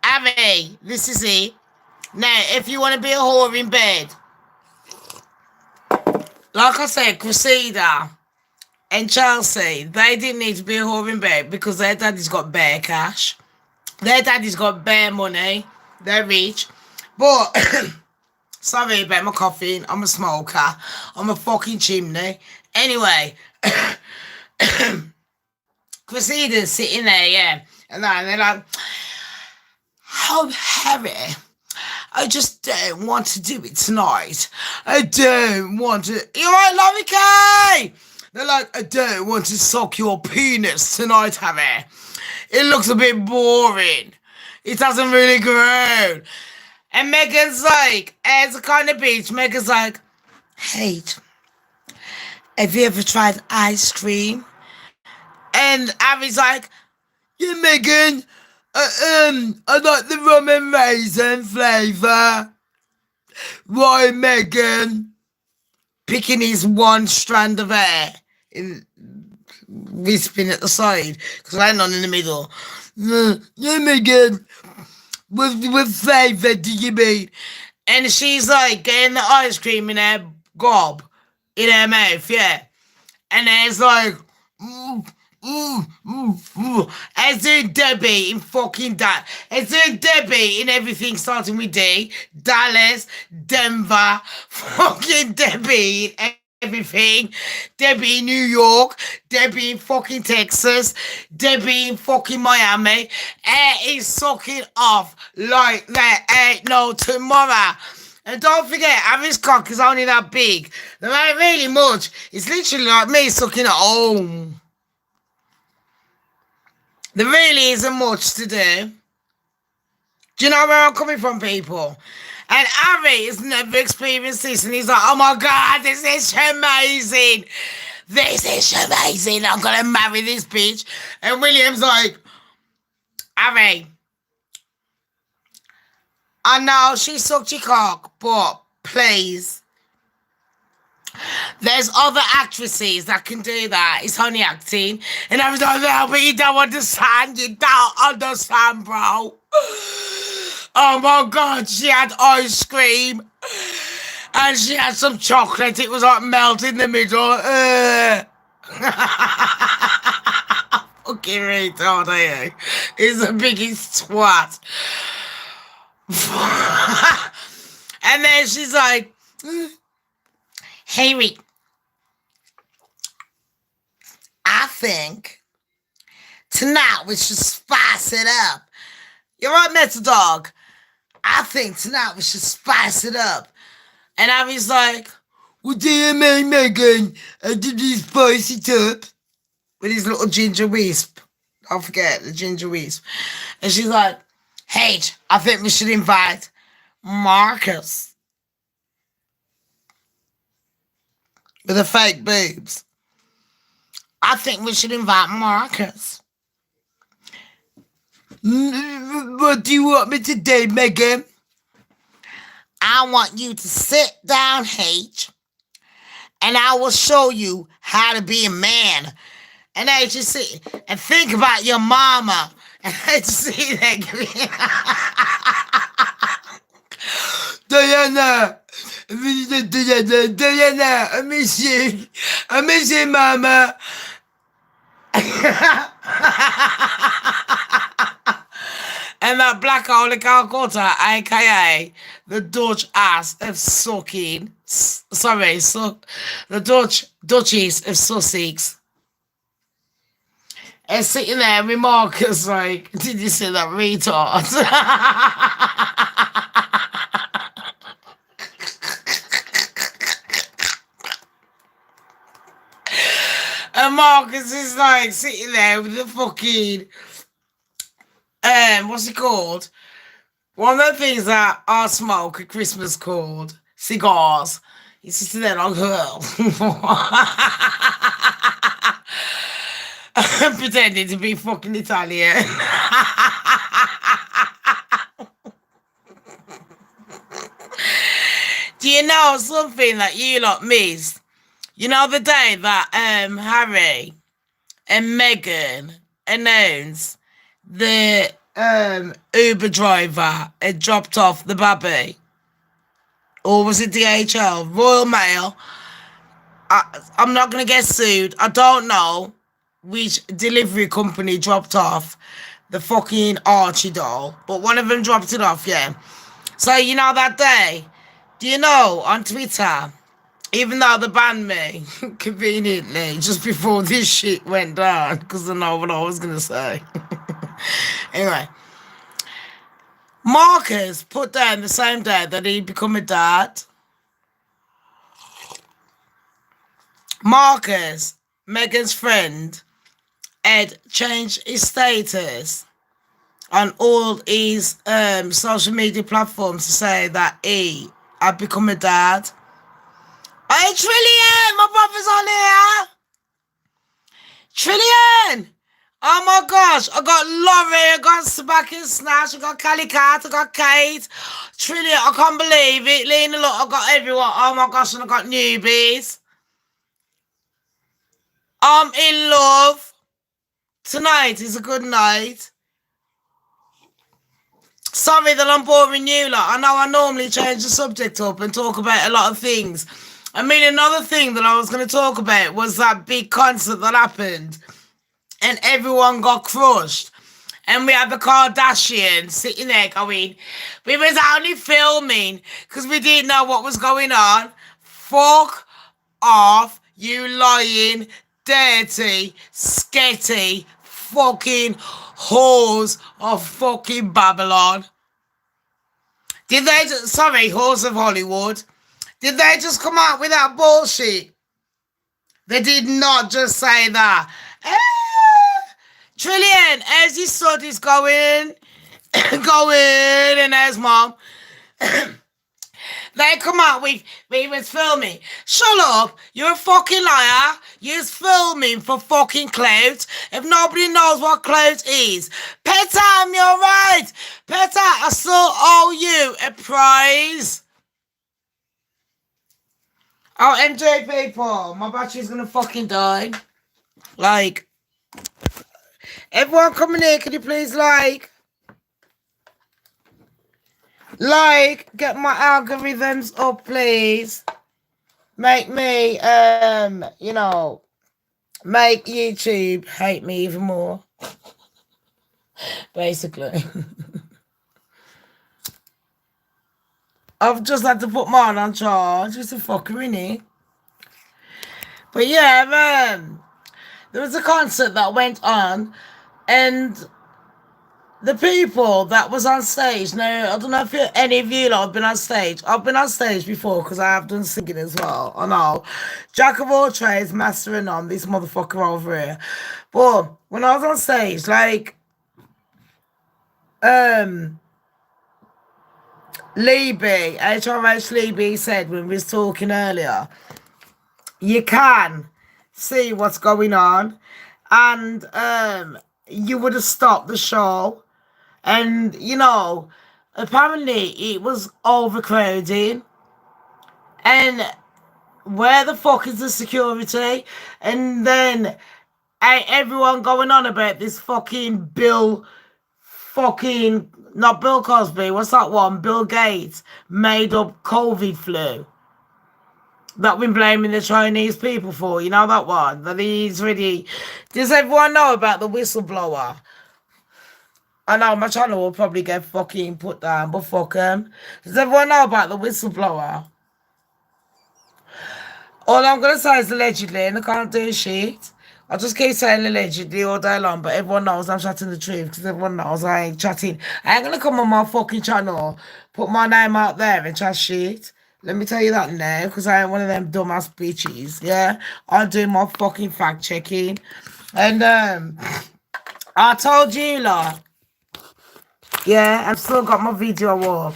Abby, this is it. Now, if you want to be a whore in bed, like I said, Cressida and Chelsea, they didn't need to be a whore in bed because their daddy's got bare cash. Their daddy's got bare money. They're rich. But, sorry about my coughing. I'm a smoker. I'm a fucking chimney. Anyway, Cressida's sitting there, yeah. And they're like, oh, Harry, I just don't want to do it tonight. I don't want to. You're right, Lovey K! They're like, I don't want to suck your penis tonight, Harry. It looks a bit boring. It hasn't really grown. And Megan's like, as a kind of bitch, Megan's like, hey, have you ever tried ice cream? And Harry's like, yeah, Megan, I like the rum and raisin flavour. Why, Megan? Picking his one strand of hair, in, wisping at the side, because I ain't on in the middle. Yeah, Megan, what flavour do you mean? And she's like getting the ice cream in her gob, in her mouth, yeah. And there's like, as in Debbie in fucking as in Debbie in everything starting with D. Dallas, Denver, fucking Debbie in everything. Debbie in New York, Debbie in fucking Texas, Debbie in fucking Miami. Air is sucking off like there ain't no tomorrow. And don't forget, Harry's cock is only that big. There ain't really much. It's literally like me sucking at home. There really isn't much to do. Do you know where I'm coming from, people? And Harry has never experienced this, and he's like, oh my God, this is amazing. This is amazing. I'm going to marry this bitch. And William's like, Harry, I know she sucked your cock, but please, there's other actresses that can do that. It's only acting. And I was like, no, but you don't understand. You don't understand, bro. Oh my God, she had ice cream. And she had some chocolate. It was like melt in the middle. Fucking retard, are you? He's the biggest twat. And then she's like, Harry, I think tonight we should spice it up. You're right, Metal Dog. I think tonight we should spice it up. And I was like, what do you mean, Megan? Did you spice it up? With his little ginger wisp. Don't forget the ginger wisp. And she's like, hey, I think we should invite Marcus. With the fake boobs. I think we should invite Marcus. What do you want me to do, Megan? I want you to sit down, H, and I will show you how to be a man. And I just sit and think about your mama. And I just see that. Diana, I miss you. I miss you, mama. And that black hole in Calcutta, A.K.A. the Dutch ass of sucking. The Duchess of Sussex. And sitting there with Marcus like, did you see that retard? And Marcus is like sitting there with the fucking what's it called? One of the things that I smoke at Christmas called cigars. He's sitting there like, pretending to be fucking Italian. Do you know something that you lot missed? You know the day that Harry and Meghan announced the Uber driver had dropped off the baby? Or was it DHL? Royal Mail. I'm not going to get sued. I don't know which delivery company dropped off the fucking Archie doll, but one of them dropped it off, yeah. So, you know that day, do you know, on Twitter, even though they banned me, conveniently, just before this shit went down, because I know what I was going to say. Anyway, Marcus put down the same day that he'd become a dad. Marcus, Meghan's friend, had changed his status on all his social media platforms to say that he had become a dad. Hey, Trillian, my brother's on here. Trillian! Oh my gosh, I got Laurie, I got Sebastian Snatch, I got Callie Cat, I got Kate. Trillian, I can't believe it. Lena, look, I got everyone. Oh my gosh, and I got newbies. I'm in love. Tonight is a good night. Sorry that I'm boring you lot. I know I normally change the subject up and talk about a lot of things. I mean, another thing that I was going to talk about was that big concert that happened and everyone got crushed. And we had the Kardashians sitting there going, we was only filming because we didn't know what was going on. Fuck off, you lying, dirty, sketty, fucking whores of fucking Babylon. Did they just, sorry, whores of Hollywood. Did they just come out with that bullshit? They did not just say that. Trillian, how's your studies going? Going in as mom. They come out with we was filming. Shut up! You're a fucking liar. You're filming for fucking clout. If nobody knows what clout is, Petam, you're right. Petam, I still owe you a prize. Oh, MJ people, my battery's gonna fucking die. Like, everyone coming here, can you please get my algorithms up, please. Make me, make YouTube hate me even more. Basically. I've just had to put mine on charge. It's a fucker, innit? But yeah, there was a concert that went on, and the people that was on stage. Now, I don't know if any of you lot have been on stage. I've been on stage before because I have done singing as well. I know. Jack of all trades, master of none, this motherfucker over here. But when I was on stage, Leby, HRH Leby said when we was talking earlier, you can see what's going on, and you would have stopped the show. And, apparently it was overcrowding. And where the fuck is the security? And then everyone going on about this fucking not Bill Cosby, what's that one? Bill Gates made up COVID flu that we're blaming the Chinese people for. You know that one? That he's really... Does everyone know about the whistleblower? I know my channel will probably get fucking put down, but fuck them. Does everyone know about the whistleblower? All I'm going to say is allegedly, and I can't do shit. I just keep saying allegedly all day long, but everyone knows I'm chatting the truth, because everyone knows I ain't chatting. I ain't going to come on my fucking channel, put my name out there and chat shit. Let me tell you that now, because I ain't one of them dumbass bitches, yeah? I do my fucking fact checking. And, I told you lot, yeah, I've still got my video up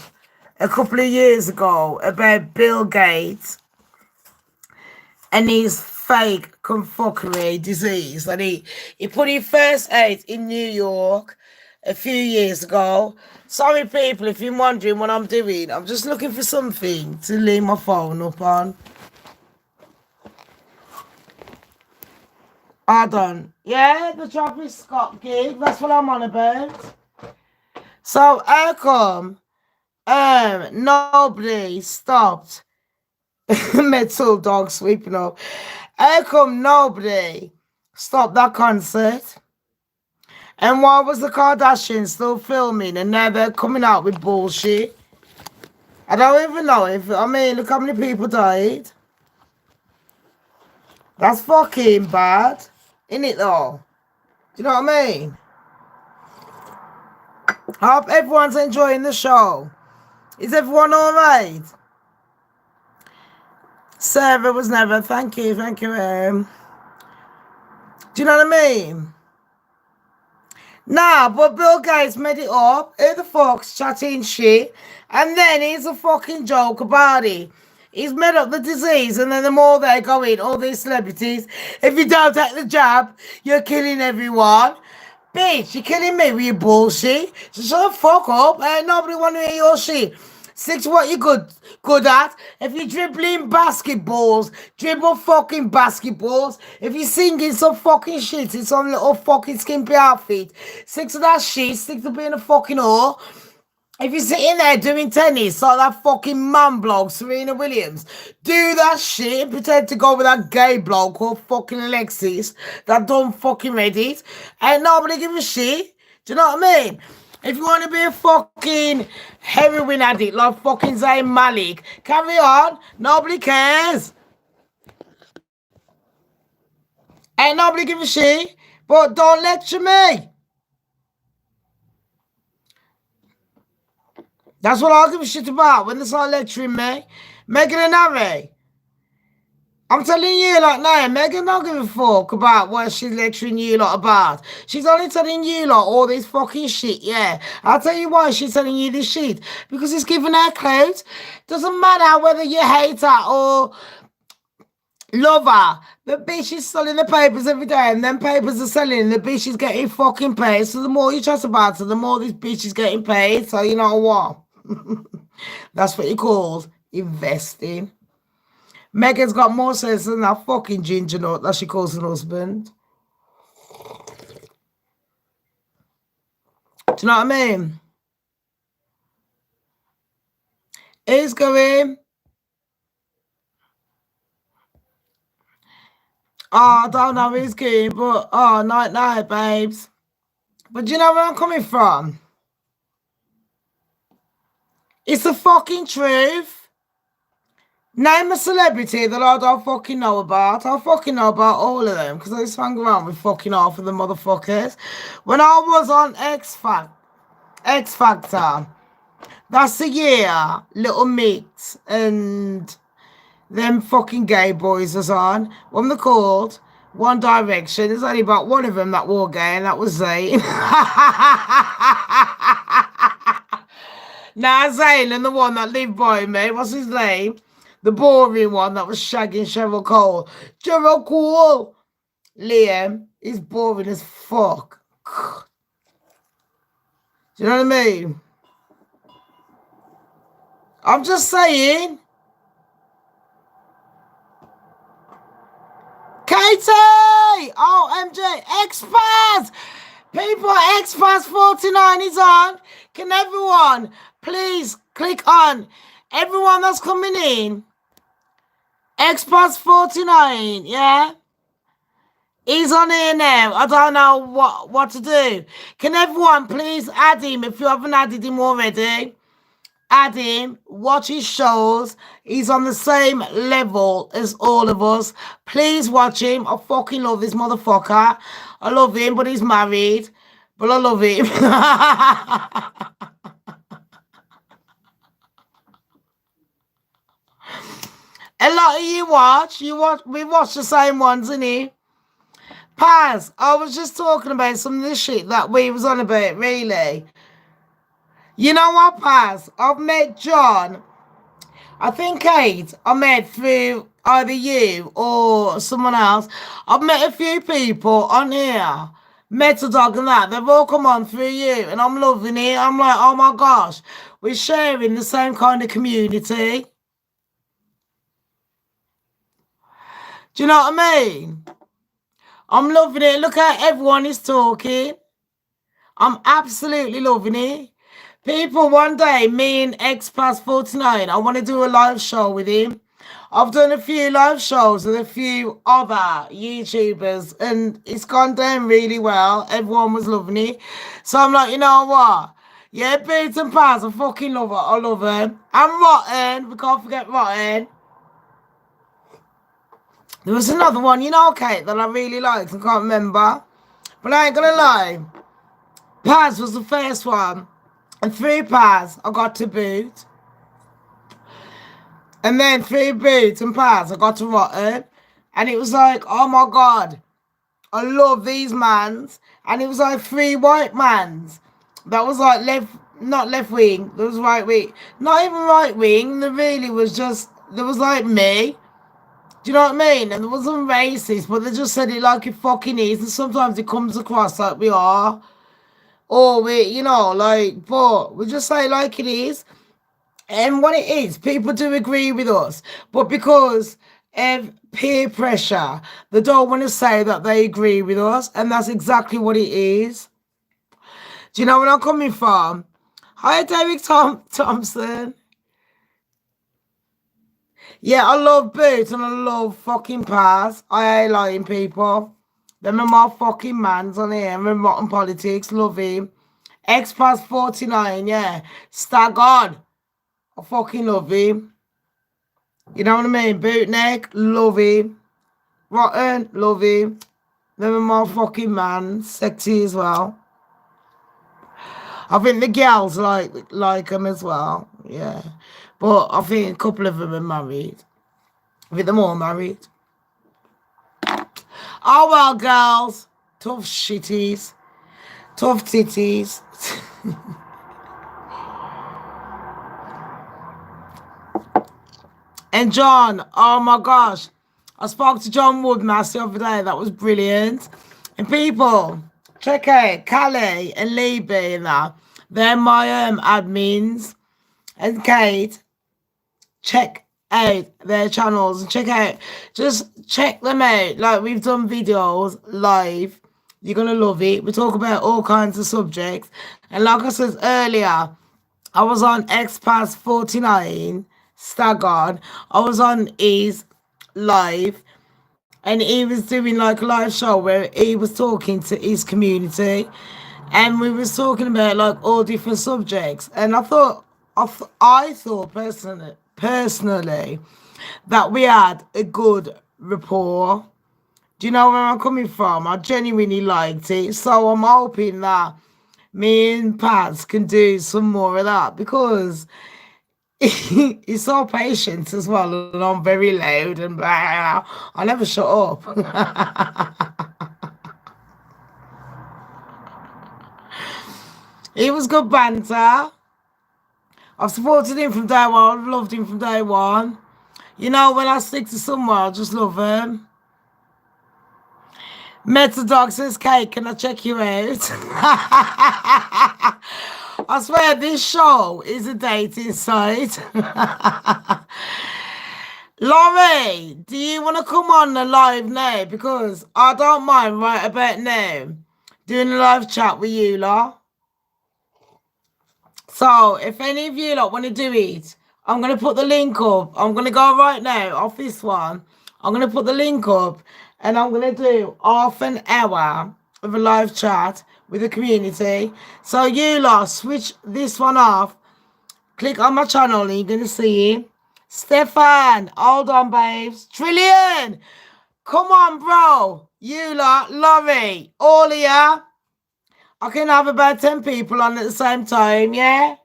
a couple of years ago about Bill Gates and his fake confuckery disease that he put his first out in New York a few years ago. Sorry people if you're wondering what I'm doing. I'm just looking for something to leave my phone up on. Hold on. Yeah, the Travis Scott gig, that's what I'm on about. So how come nobody stopped Metal Dog sweeping up? How come nobody stopped that concert? And why was the Kardashians still filming and now they're coming out with bullshit? I don't even know look how many people died. That's fucking bad, isn't it though? Do you know what I mean? I hope everyone's enjoying the show. Is everyone alright? Sarah was never, thank you. Do you know what I mean? Nah, but Bill Gates made it up. Who the fuck's chatting shit? And then he's a fucking joke about it. He's made up the disease, and then the more they go in, all these celebrities, if you don't take the jab, you're killing everyone. Bitch, you're killing me with your bullshit. So shut the fuck up. Ain't nobody want to hear your shit. Stick to what you're good at. If you're dribbling basketballs, dribble fucking basketballs. If you're singing some fucking shit in some little fucking skimpy outfit, stick to that shit. Stick to being a fucking whore. If you're sitting there doing tennis like that fucking man blog, Serena Williams, do that shit and pretend to go with that gay blog called fucking Alexis that done fucking Reddit. Ain't nobody give a shit. Do you know what I mean? If you want to be a fucking heroin addict like fucking Zayn Malik, carry on. Nobody cares. Ain't nobody give a shit. But don't lecture me. That's what I'll give a shit about when they start lecturing me. Megan and Harry. I'm telling you, like, no, Megan don't give a fuck about what she's lecturing you lot about. She's only telling you lot all this fucking shit, yeah. I'll tell you why she's telling you this shit. Because it's giving her clout. Doesn't matter whether you hate her or love her. The bitch is selling the papers every day, and them papers are selling, and the bitch is getting fucking paid. So the more you trust about her, the more this bitch is getting paid. So you know what? That's what you call investing. Megan's got more sense than that fucking ginger nut that she calls her husband. Do you know what I mean? He's going. Oh, I don't know who's going, but night night, babes. But do you know where I'm coming from? It's the fucking truth. Name a celebrity that I don't fucking know about. I fucking know about all of them because I just hang around with fucking half of the motherfuckers. When I was on X Factor, that's the year Little Mix and them fucking gay boys was on. What they called? One Direction. There's only about one of them that wore gay, and that was Zayn. Nah, Zayn and the one that lived by me. What's his name? The boring one that was shagging Cheryl Cole. Cheryl Cole! Liam is boring as fuck. Do you know what I mean? I'm just saying. Katie! OMG! ExPaz! People, ExPaz 49 is on. Can everyone please click on everyone that's coming in? ExPaz 49, yeah? He's on here now. I don't know what to do. Can everyone please add him if you haven't added him already? Add him, watch his shows. He's on the same level as all of us. Please watch him. I fucking love this motherfucker. I love him, but he's married. But I love him. A lot of we watch the same ones, innit? Paz, I was just talking about some of the shit that we was on about, really. You know what, Paz? I've met John. I think Kate, I met through either you or someone else. I've met a few people on here. Met a dog and that. They've all come on through you. And I'm loving it. I'm like, oh my gosh. We're sharing the same kind of community. Do you know what I mean? I'm loving it. Look how everyone is talking. I'm absolutely loving it. People, one day, me and ExPaz 49, I want to do a live show with him. I've done a few live shows with a few other YouTubers, and it's gone down really well. Everyone was loving it. So I'm like, you know what? Yeah, Beats and Paz, I fucking love it. I love them. And Rotten. We can't forget Rotten. There was another one, you know, Kate, that I really liked. I can't remember. But I ain't gonna lie. Paz was the first one. And through Paz, I got to Boot. And then through Boot and Paz, I got to Rotten. And it was like, oh my God, I love these mans. And it was like 3 white mans. That was like not left wing, there was right wing. Not even right wing, there really was just, there was like me. Do you know what I mean? And it wasn't racist, but they just said it like it fucking is. And sometimes it comes across like we are. Or we, you know, like, but we just say like it is. And what it is, people do agree with us. But because of peer pressure, they don't want to say that they agree with us. And that's exactly what it is. Do you know where I'm coming from? Hi, David Thompson. Yeah, I love Boots and I love fucking Paz. I hate lying people. Them are my fucking mans on here. I'm in rotten politics. Love him. ExPaz 49, yeah. Stag on. I fucking love him. You know what I mean? Bootneck, love him. Rotten, love him. Them are my fucking mans. Sexy as well. I think the girls like them as well. Yeah. But I think a couple of them are married. I think they're more married. Oh well, girls. Tough shitties. Tough titties. And John, oh my gosh. I spoke to John Woodmass the other day. That was brilliant. And people, check out Callie and Libby and that. They're my admins. And Kate, check out their channels and just check them out. Like we've done videos live. You're gonna love it. We talk about all kinds of subjects. And like I said earlier, I was on ExPaz 49, Staggered. I was on his live and he was doing like a live show where he was talking to his community and we was talking about like all different subjects. And I thought personally that we had a good rapport. Do you know where I'm coming from? I genuinely liked it. So I'm hoping that me and Pats can do some more of that because he's so patient as well, and I'm very loud and blah. I never shut up. He was good banter. I've supported him from day one. I've loved him from day one. You know, when I stick to someone, I just love him. Metadog says, Kate, can I check you out? I swear this show is a dating site. Laurie, do you want to come on the live now? Because I don't mind right about now doing a live chat with you lot. So if any of you lot want to do it, I'm going to put the link up. I'm going to go right now off this one. I'm going to put the link up and I'm going to do half an hour of a live chat with the community. So you lot switch this one off. Click on my channel and you're going to see it. Stefan, hold on, babes. Trillion, come on, bro. You lot, Laurie, all of ya. I can have about 10 people on at the same time, yeah?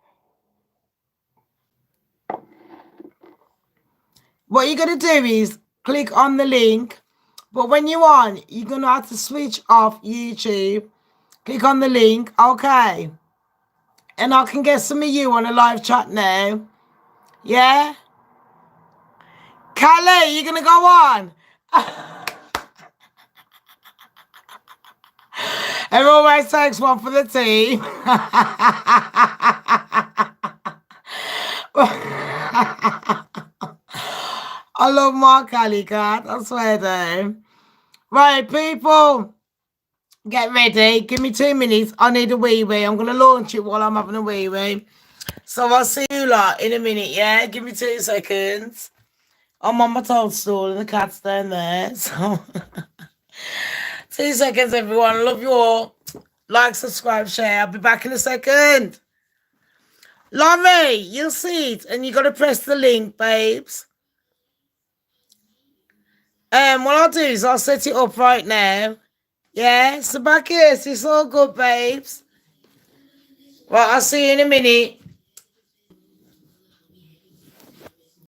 What you're going to do is click on the link. But when you're on, you're going to have to switch off YouTube. Click on the link, okay? And I can get some of you on a live chat now. Yeah? Callie, you going to go on? It always takes one for the team. I love my Callie cat, I swear though. Right, people, get ready. Give me 2 minutes. I need a wee wee. I'm going to launch it while I'm having a wee wee. So I'll see you lot in a minute, yeah? Give me 2 seconds. I'm on my toadstool and the cat's down there. So 2 seconds, everyone. Love you all. Like, subscribe, share. I'll be back in a second. Laurie, you'll see it. And you got to press the link, babes. What I'll do is I'll set it up right now. Yeah, so back here. It's all good, babes. Right, I'll see you in a minute.